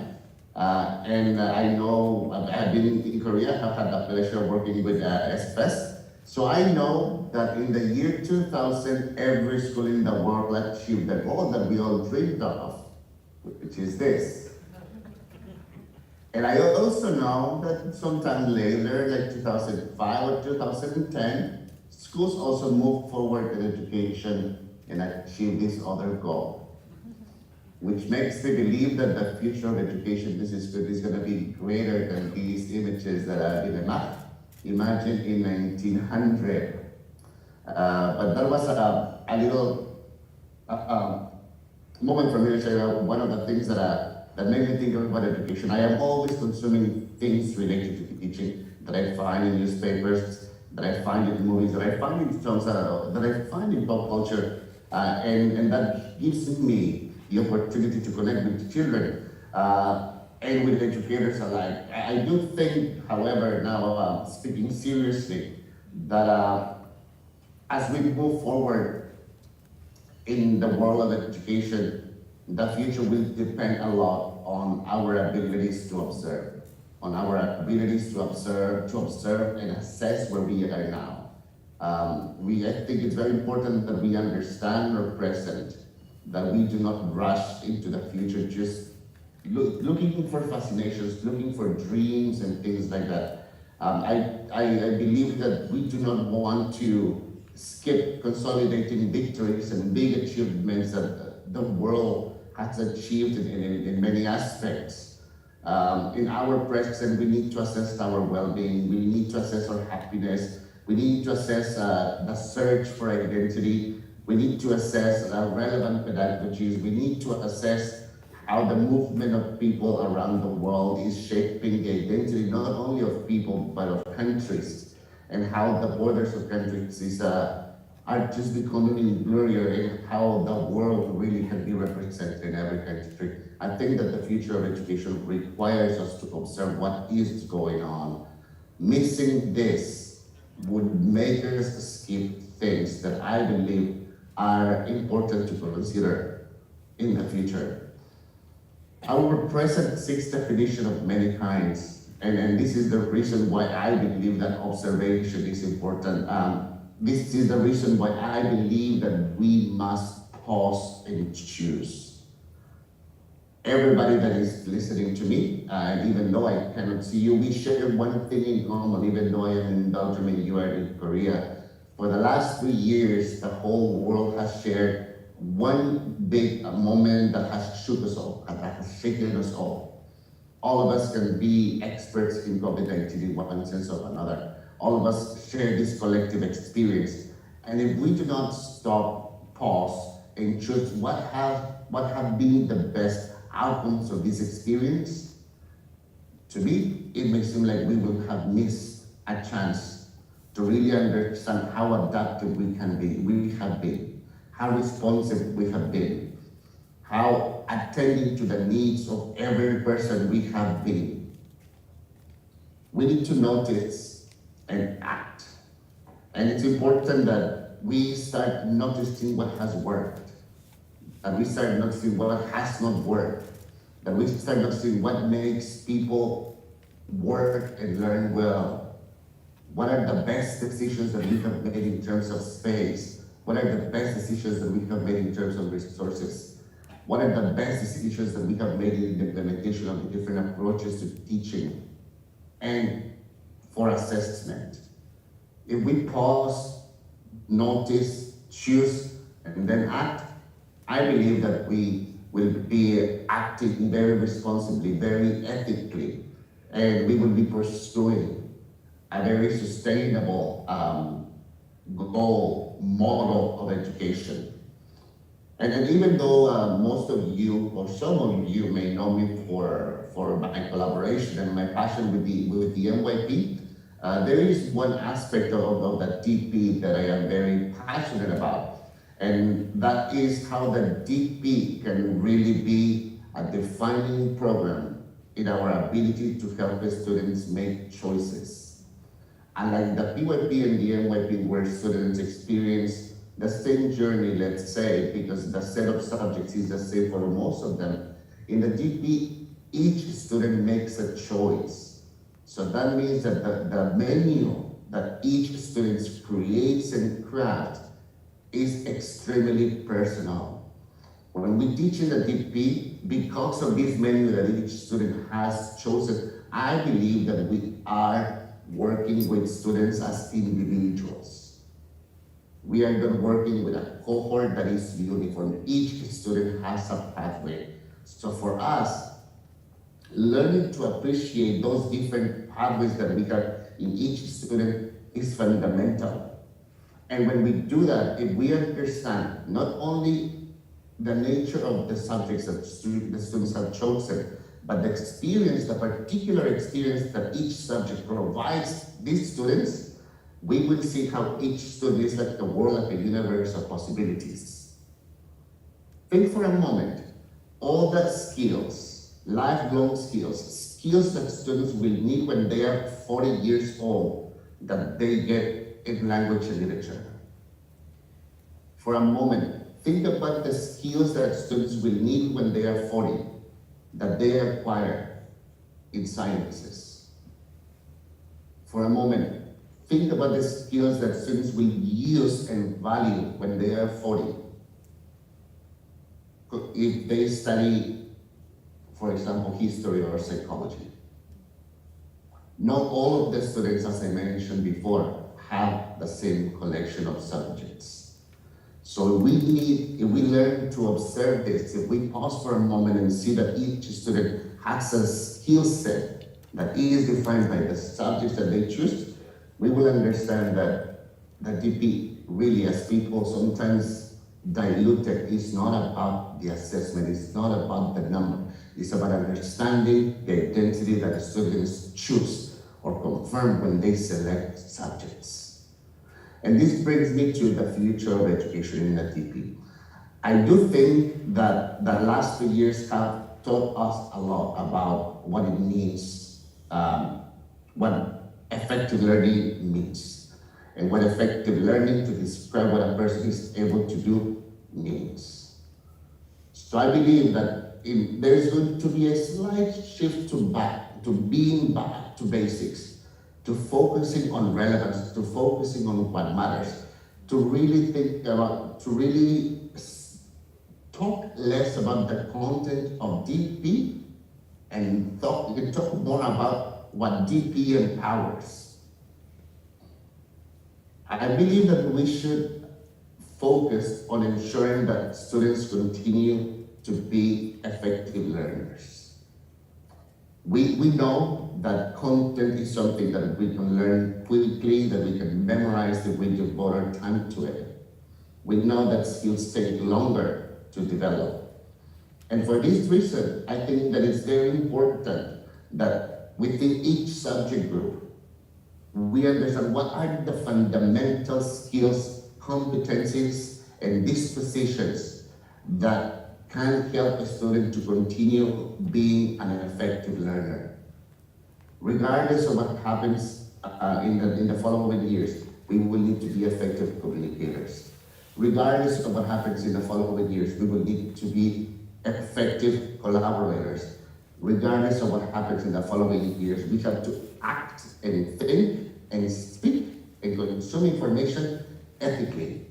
And I know I've been in Korea. I've had the pleasure of working with SFS. So I know that in the year 2000, every school in the world achieved the goal that we all dreamed of, which is this. And I also know that sometime later, like 2005 or 2010, schools also moved forward in education and achieved this other goal, which makes me believe that the future of education is going to be greater than these images that have been imagined in 1900. But that was a little moment for me to share one of the things that made me think about education. I am always consuming things related to teaching that I find in newspapers, that I find in movies, that I find in films, that I find in pop culture, and that gives me the opportunity to connect with children and with educators alike. I do think, however, now speaking seriously, that as we move forward in the world of education, the future will depend a lot on our abilities to observe. On our abilities to observe and assess where we are now. I think it's very important that we understand our present, that we do not rush into the future just looking for fascinations, looking for dreams and things like that. I believe that we do not want to skip consolidating victories and big achievements that the world has achieved in many aspects. In our present, we need to assess our well-being, we need to assess our happiness, we need to assess the search for identity, we need to assess relevant pedagogies, we need to assess how the movement of people around the world is shaping the identity not only of people but of countries, and how the borders of countries are just becoming blurrier, and how the world really can be represented in every country. I think that the future of education requires us to observe what is going on. Missing this would make us skip things that I believe are important to consider in the future. Our present seeks definition of many kinds, and this is the reason why I believe that observation is important. This is the reason why I believe that we must pause and choose. everybody that is listening to me, and even though I cannot see you, we share one thing in common, even though I am in Belgium and you are in Korea. For the last 3 years, the whole world has shared one big moment that has shook us all, that has shaken us all. All of us can be experts in COVID-19 in one sense or another. All of us share this collective experience. And if we do not stop, pause, and choose what have been the best outcomes of this experience, to me, it may seem like we will have missed a chance to really understand how adaptive we have been, how responsive we have been, how attending to the needs of every person we have been. We need to notice and act. And it's important that we start noticing what has worked, that we start noticing what has not worked, that we start noticing what makes people work and learn well. What are the best decisions that we have made in terms of space? What are the best decisions that we have made in terms of resources? What are the best decisions that we have made in the implementation of the different approaches to teaching and for assessment? If we pause, notice, choose, and then act, I believe that we will be acting very responsibly, very ethically, and we will be pursuing a very sustainable goal, model of education. And even though most of you, or some of you may know me for my collaboration and my passion with the MYP, there is one aspect of the DP that I am very passionate about, and that is how the DP can really be a defining program in our ability to help the students make choices. Unlike the PYP and the MYP, where students experience the same journey, let's say, because the set of subjects is the same for most of them, in the DP, each student makes a choice. So that means that the menu that each student creates and crafts is extremely personal. When we teach in the DP, because of this menu that each student has chosen, I believe that we are working with students as individuals. We are not working with a cohort that is uniform. Each student has a pathway. So for us, learning to appreciate those different pathways that we have in each student is fundamental. And when we do that, if we understand not only the nature of the subjects that the students have chosen, but the experience, the particular experience that each subject provides these students, we will see how each student is like the world, like a universe of possibilities. Think for a moment, all the skills, lifelong skills, skills that students will need when they are 40 years old, that they get in language and literature. For a moment, think about the skills that students will need when they are 40, that they acquire in sciences. For a moment, think about the skills that students will use and value when they are 40. If they study, for example, history or psychology. Not all of the students, as I mentioned before, have the same collection of subjects. So if we learn to observe this, if we pause for a moment and see that each student has a skill set that is defined by the subjects that they choose, we will understand that the DP really, as people sometimes dilute it, is not about the assessment, it's not about the number, it's about understanding the identity that the students choose or confirm when they select subjects. And this brings me to the future of education in the DP. I do think that the last 2 years have taught us a lot about what it means, what effective learning means, and what effective learning, to describe what a person is able to do, means. So I believe that there is going to be a slight shift to being back to basics, to focusing on relevance, to focusing on what matters, to really think about, to really talk less about the content of DP and talk more about what DP empowers. I believe that we should focus on ensuring that students continue to be effective learners. We know that content is something that we can learn quickly, that we can memorize if we devote our time to it. We know that skills take longer to develop. And for this reason, I think that it's very important that within each subject group, we understand what are the fundamental skills, competencies, and dispositions that can help a student to continue being an effective learner. Regardless of what happens in the following years, we will need to be effective communicators. Regardless of what happens in the following years, we will need to be effective collaborators. Regardless of what happens in the following years, we have to act and think and speak and consume information ethically.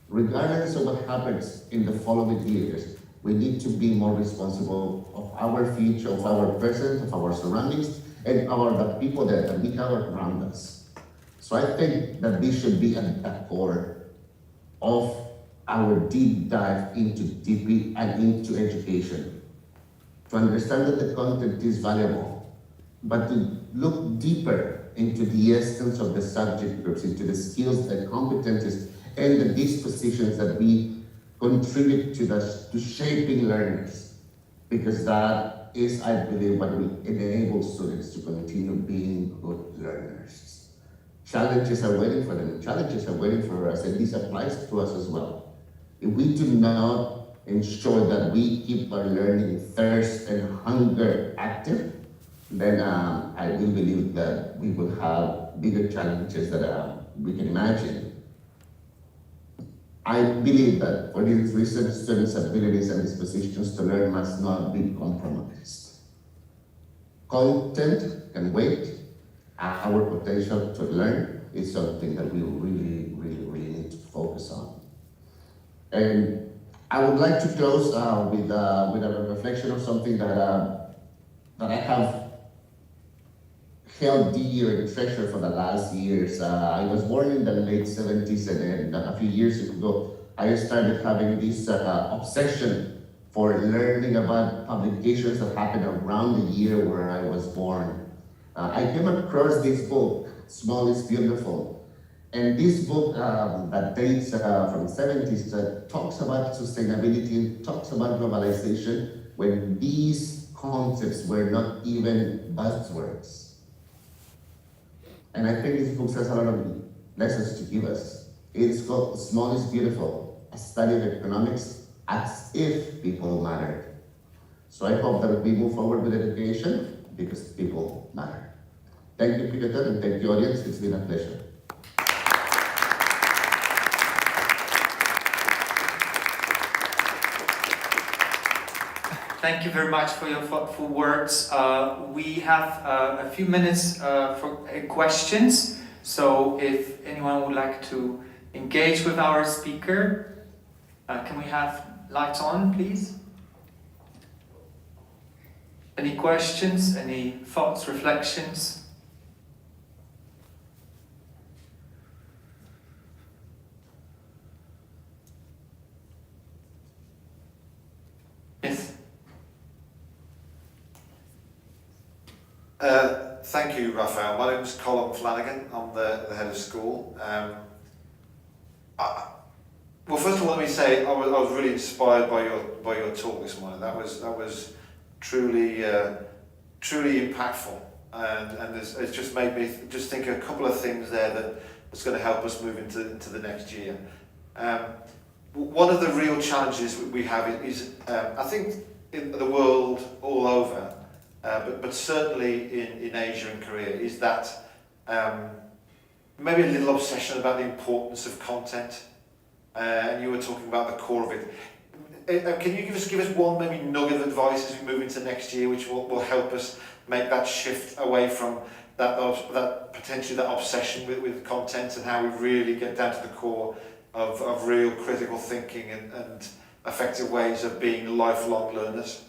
Regardless of what happens in the following years, we need to be more responsible of our future, of our present, of our surroundings, and the people that we have around us. So I think that this should be at the core of our deep dive into DP and into education. To understand that the content is valuable, but to look deeper into the essence of the subject groups, into the skills, the competencies, and the dispositions that we contribute to shaping learners. Because that is, I believe, what will enable students to continue being good learners. Challenges are waiting for them, challenges are waiting for us, and this applies to us as well. If we do not ensure that we keep our learning thirst and hunger active, then I will believe that we will have bigger challenges that we can imagine. I believe that for this reason, students' abilities and dispositions to learn must not be compromised. Content can wait. Our potential to learn is something that we really need to focus on. And I would like to close with a reflection of something that I have held dear and treasured for the last years. I was born in the late 70s, and a few years ago, I started having this obsession for learning about publications that happened around the year where I was born. I came across this book, Small is Beautiful. And this book that dates from the 70s talks about sustainability, talks about globalization, when these concepts were not even buzzwords. And I think this book has a lot of lessons to give us. It's called Small is Beautiful, a study of economics as if people mattered. So I hope that we move forward with education because people matter. Thank you, Peter, and thank you, audience. It's been a pleasure. Thank you very much for your thoughtful words. We have a few minutes for questions. So if anyone would like to engage with our speaker, can we have lights on, please? Any questions, any thoughts, reflections? Yes. Thank you, Raphael. My name is Colin Flanagan. I'm the head of school. Well, first of all, let me say I was really inspired by your talk this morning. That was truly impactful, and it's just made me just think a couple of things there that's going to help us move into the next year. One of the real challenges we have is I think in the world all over. But certainly in Asia and Korea, is that maybe a little obsession about the importance of content. And you were talking about the core of it. Can you give us one maybe nugget of advice as we move into next year, which will help us make that shift away from that potentially that obsession with content, and how we really get down to the core of real critical thinking effective ways of being lifelong learners?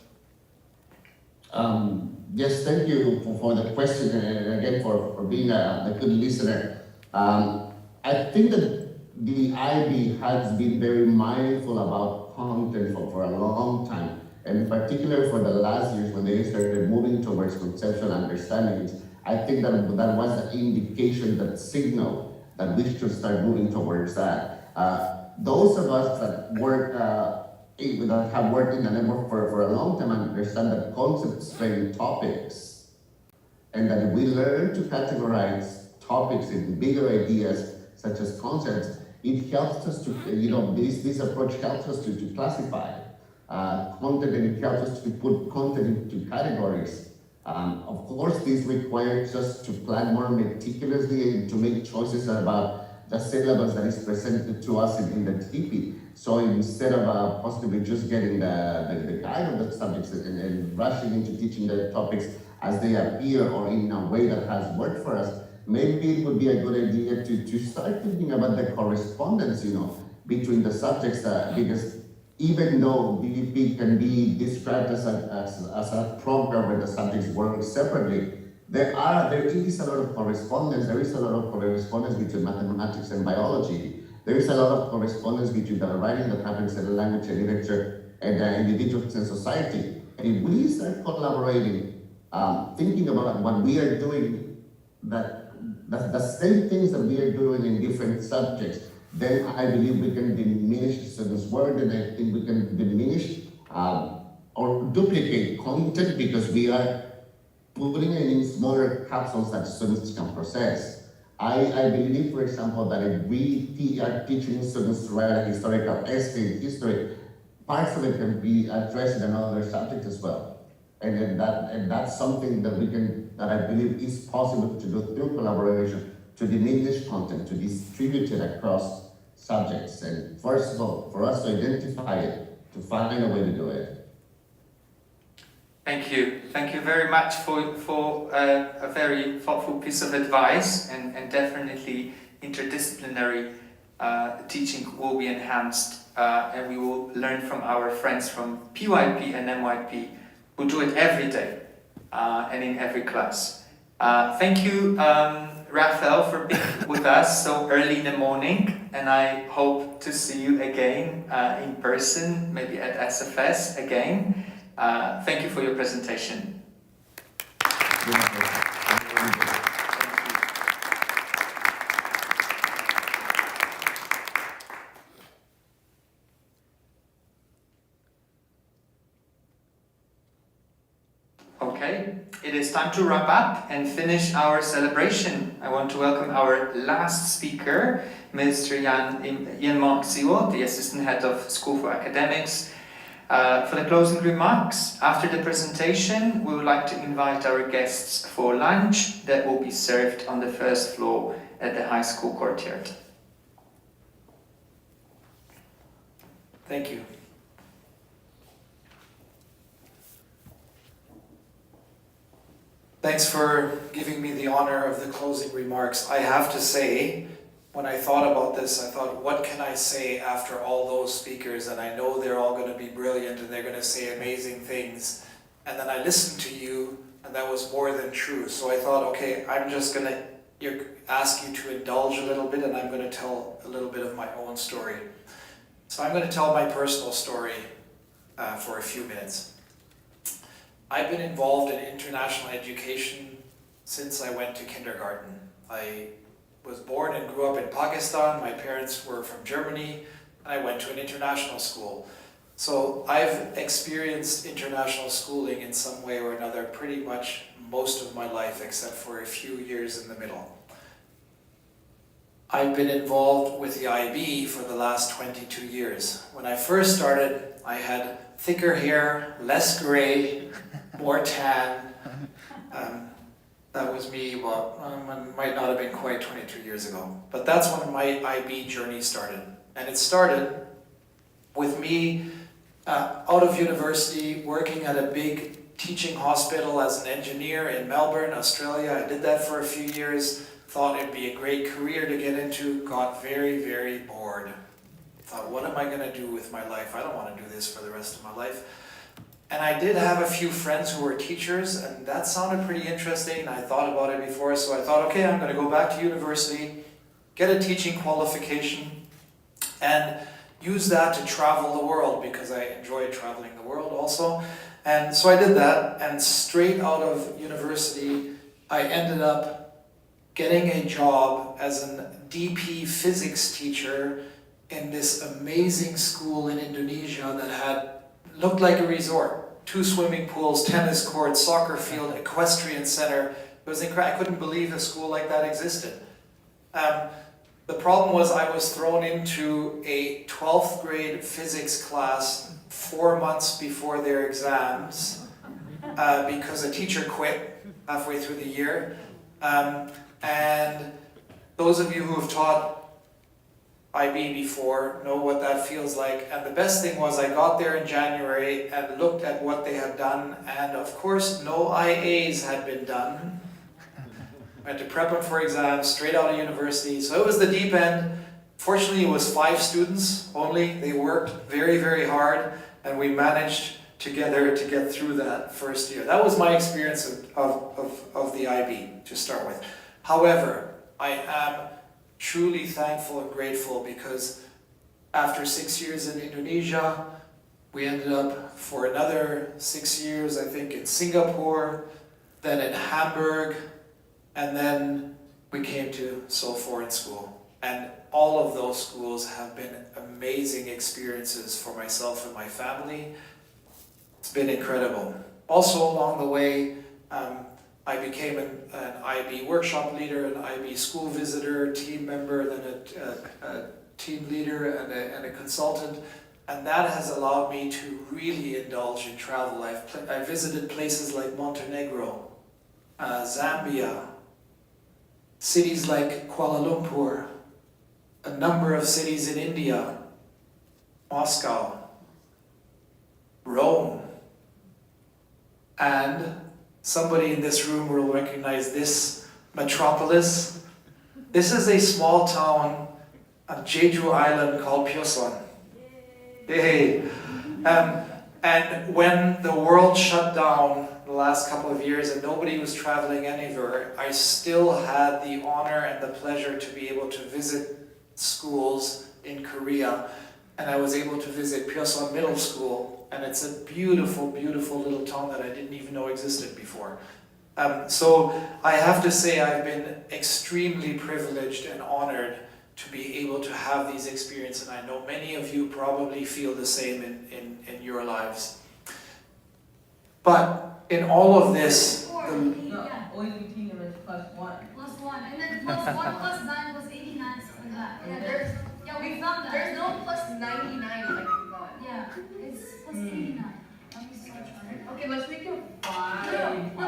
Yes, thank you for the question and again for being a good listener. I think that the IB has been very mindful about content for a long time, and in particular for the last years when they started moving towards conceptual understandings. I think that was an indication, that signal that we should start moving towards that. Those of us that work that have worked in the network for a long time understand that concepts frame topics, and that we learn to categorize topics in bigger ideas such as concepts. It helps us to, this approach helps us to classify content, and it helps us to put content into categories. Of course, this requires us to plan more meticulously and to make choices about the syllabus that is presented to us in the DP. So instead of possibly just getting the guide of the subjects and rushing into teaching the topics as they appear or in a way that has worked for us, maybe it would be a good idea to start thinking about the correspondence, between the subjects, because even though DDP can be described as a program where the subjects work separately, there is a lot of correspondence. There is a lot of correspondence between mathematics and biology. There is a lot of correspondence between the writing that happens in language and literature and the individuals in society. And if we start collaborating, thinking about what we are doing, that the same things that we are doing in different subjects, then I believe we can diminish students' work, and I think we can diminish or duplicate content because we are putting it in smaller capsules that students can process. I believe, for example, that if we are teaching students to write a historical essay in history, parts of it can be addressed in another subject as well. And that's something that I believe is possible to do through collaboration, to diminish content, to distribute it across subjects. And first of all, for us to identify it, to find a way to do it. Thank you. Thank you very much for a very thoughtful piece of advice, and definitely interdisciplinary teaching will be enhanced, and we will learn from our friends from PYP and MYP who do it every day and in every class. Thank you, Raphael, for being with us so early in the morning, and I hope to see you again in person, maybe at SFS again. Thank you for your presentation. Okay, it is time to wrap up and finish our celebration. I want to welcome our last speaker, Mr. Jan-Mark Seoul, the Assistant Head of School for Academics. For the closing remarks, after the presentation, we would like to invite our guests for lunch that will be served on the first floor at the high school courtyard. Thank you. Thanks for giving me the honor of the closing remarks. I have to say, when I thought about this, I thought, what can I say after all those speakers? And I know they're all going to be brilliant and they're going to say amazing things. And then I listened to you, and that was more than true. So I thought, okay, I'm just going to ask you to indulge a little bit, and I'm going to tell a little bit of my own story. So I'm going to tell my personal story for a few minutes. I've been involved in international education since I went to kindergarten. I was born and grew up in Pakistan. My parents were from Germany. I went to an international school. So I've experienced international schooling in some way or another pretty much most of my life, except for a few years in the middle. I've been involved with the IB for the last 22 years. When I first started, I had thicker hair, less gray, more tan. That was me, well, it might not have been quite 22 years ago. But that's when my IB journey started. And it started with me out of university, working at a big teaching hospital as an engineer in Melbourne, Australia. I did that for a few years, thought it'd be a great career to get into, got very, very bored. thought, what am I going to do with my life? I don't want to do this for the rest of my life. And I did have a few friends who were teachers, and that sounded pretty interesting. I thought about it before, so I thought, okay, I'm going to go back to university, get a teaching qualification, and use that to travel the world, because I enjoy traveling the world also. And so I did that, and straight out of university, I ended up getting a job as a DP physics teacher in this amazing school in Indonesia that had looked like a resort. 2 swimming pools, tennis courts, soccer field, equestrian center. It was incredible. I couldn't believe a school like that existed. The problem was I was thrown into a 12th grade physics class 4 months before their exams because a teacher quit halfway through the year. And those of you who have taught IB before know what that feels like. And the best thing was I got there in January and looked at what they had done, and of course no IAs had been done. I had to prep them for exams straight out of university. So it was the deep end. Fortunately, it was 5 students only. They worked very, very hard, and we managed together to get through that first year. That was my experience of the IB to start with. However, I am truly thankful and grateful because after 6 years in Indonesia, we ended up for another 6 years, I think, in Singapore, then in Hamburg, and then we came to Seoul Foreign School. And all of those schools have been amazing experiences for myself and my family. It's been incredible. Also along the way, I became an IB workshop leader, an IB school visitor, team member, then a team leader and a consultant. And that has allowed me to really indulge in travel. I visited places like Montenegro, Zambia, cities like Kuala Lumpur, a number of cities in India, Moscow, Rome, and somebody in this room will recognize this metropolis. This is a small town on Jeju Island called Pyoson. Yay! And when the world shut down the last couple of years and nobody was traveling anywhere, I still had the honor and the pleasure to be able to visit schools in Korea. And I was able to visit Pyoson Middle School, and it's a beautiful, beautiful little town that I didn't even know existed before. So I have to say I've been extremely privileged and honored to be able to have these experiences, and I know many of you probably feel the same in your lives. But in all of this, only thing was +1. +1, and then +1 plus 9 was 89. Yeah, we found that. There's no +99 like we got. Yeah, it's +89. Okay, let's make it 5. No,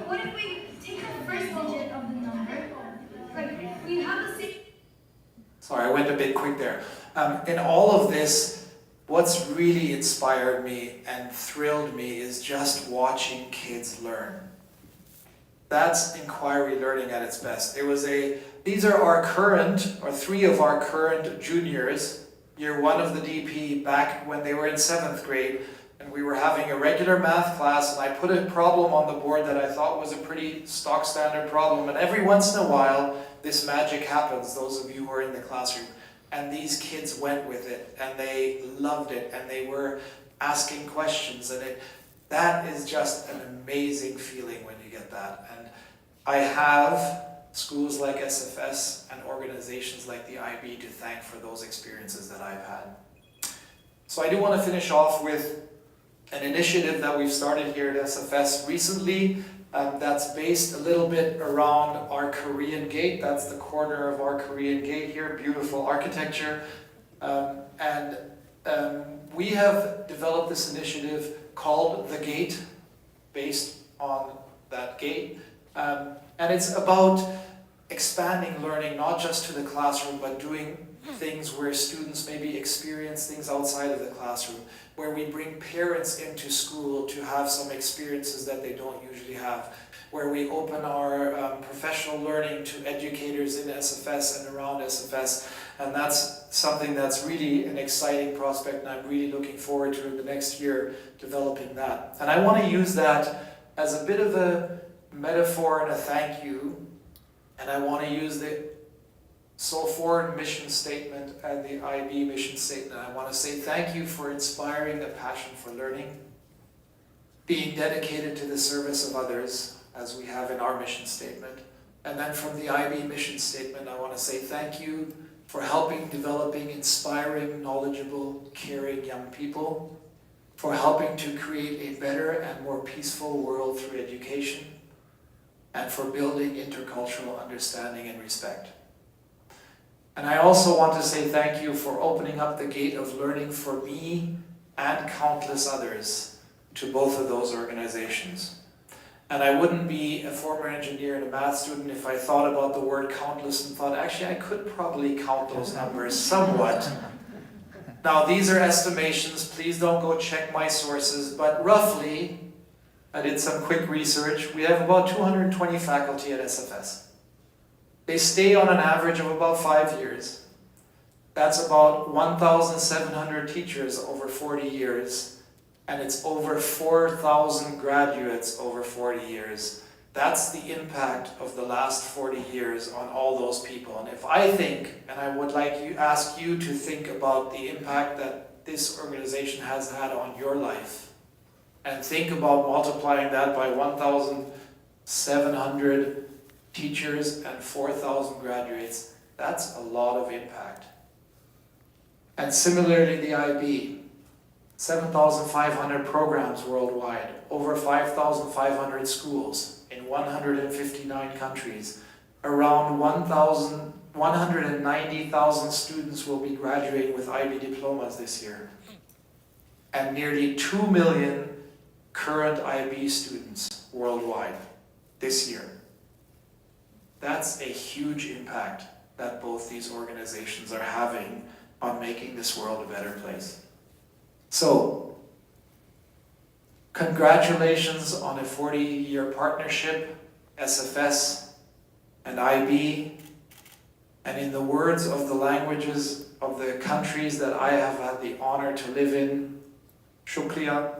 what if we take the first digit of the number? Like, we have the same. Sorry, I went a bit quick there. In all of this, what's really inspired me and thrilled me is just watching kids learn. That's inquiry learning at its best. These are our current, or 3 of our current juniors, year 1 of the DP, back when they were in 7th grade, and we were having a regular math class, and I put a problem on the board that I thought was a pretty stock standard problem, and every once in a while, this magic happens, those of you who are in the classroom. And these kids went with it, and they loved it, and they were asking questions, and that is just an amazing feeling when you get that. And I have schools like SFS and organizations like the IB to thank for those experiences that I've had. So I do want to finish off with an initiative that we've started here at SFS recently. That's based a little bit around our Korean gate. That's the corner of our Korean gate here, beautiful architecture. We have developed this initiative called The Gate, based on that gate. And it's about expanding learning, not just to the classroom, but doing things where students maybe experience things outside of the classroom, where we bring parents into school to have some experiences that they don't usually have, where we open our professional learning to educators in SFS and around SFS. And that's something that's really an exciting prospect, and I'm really looking forward to in the next year developing that. And I want to use that as a bit of a metaphor and a thank you, and I want to use the Seoul Foreign mission statement and the IB mission statement. I want to say thank you for inspiring a passion for learning, being dedicated to the service of others, as we have in our mission statement. And then from the IB mission statement, I want to say thank you for helping developing inspiring, knowledgeable, caring young people, for helping to create a better and more peaceful world through education, and for building intercultural understanding and respect. And I also want to say thank you for opening up the gate of learning for me and countless others to both of those organizations. And I wouldn't be a former engineer and a math student if I thought about the word countless and thought, actually, I could probably count those numbers somewhat. Now, these are estimations. Please don't go check my sources, but roughly, I did some quick research. We have about 220 faculty at SFS. They stay on an average of about 5 years. That's about 1,700 teachers over 40 years. And it's over 4,000 graduates over 40 years. That's the impact of the last 40 years on all those people. And if I think, and I would like to ask you to think about the impact that this organization has had on your life, and think about multiplying that by 1,700 teachers and 4,000 graduates, that's a lot of impact. And similarly, the IB. 7,500 programs worldwide, over 5,500 schools in 159 countries. Around 190,000 students will be graduating with IB diplomas this year. And nearly 2 million current IB students worldwide this year. That's a huge impact that both these organizations are having on making this world a better place. So, congratulations on a 40-year partnership, SFS and IB, and in the words of the languages of the countries that I have had the honor to live in, Shukriya,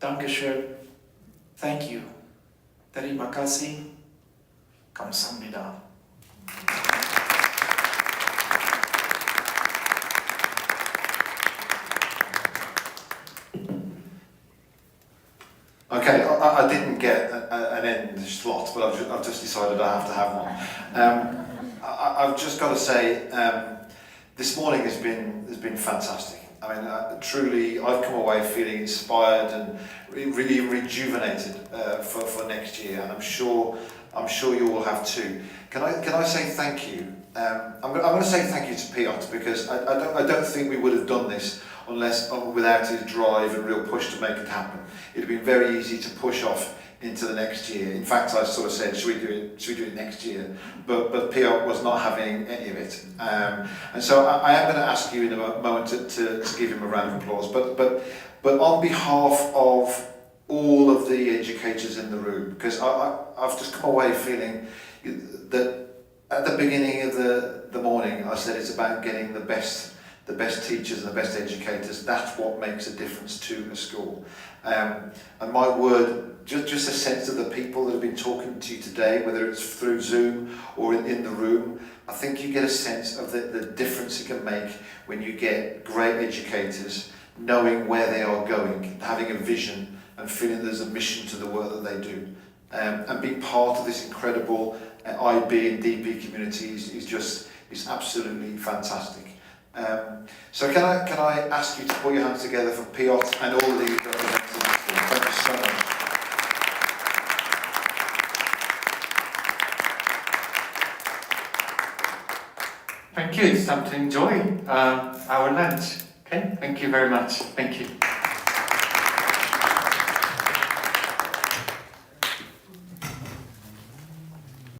Dankeschön, thank you, Terima kasih, Kamsahamnida. Okay, I didn't get an end slot, but I've just decided I have to have one. I've just got to say, this morning has been fantastic. I mean, truly, I've come away feeling inspired and really rejuvenated for next year, and I'm sure you all have too. Can I say thank you? I'm going to say thank you to Piotr, because I don't think we would have done this without his drive and real push to make it happen. It'd been very easy to push off into the next year. In fact, I sort of said, should we do it next year? But Piotr was not having any of it. And so I am going to ask you in a moment to give him a round of applause. But on behalf of all of the educators in the room, because I've just come away feeling that at the beginning of the morning, I said it's about getting the best teachers and the best educators. That's what makes a difference to a school. And my word, just a sense of the people that have been talking to you today, whether it's through Zoom or in the room, I think you get a sense of the difference it can make when you get great educators knowing where they are going, having a vision and feeling there's a mission to the work that they do. And being part of this incredible IB and DP community is absolutely fantastic. So can I ask you to put your hands together for Piotr and all the representatives? Thank you so much. Thank you. It's time to enjoy our lunch. Okay. Thank you very much. Thank you.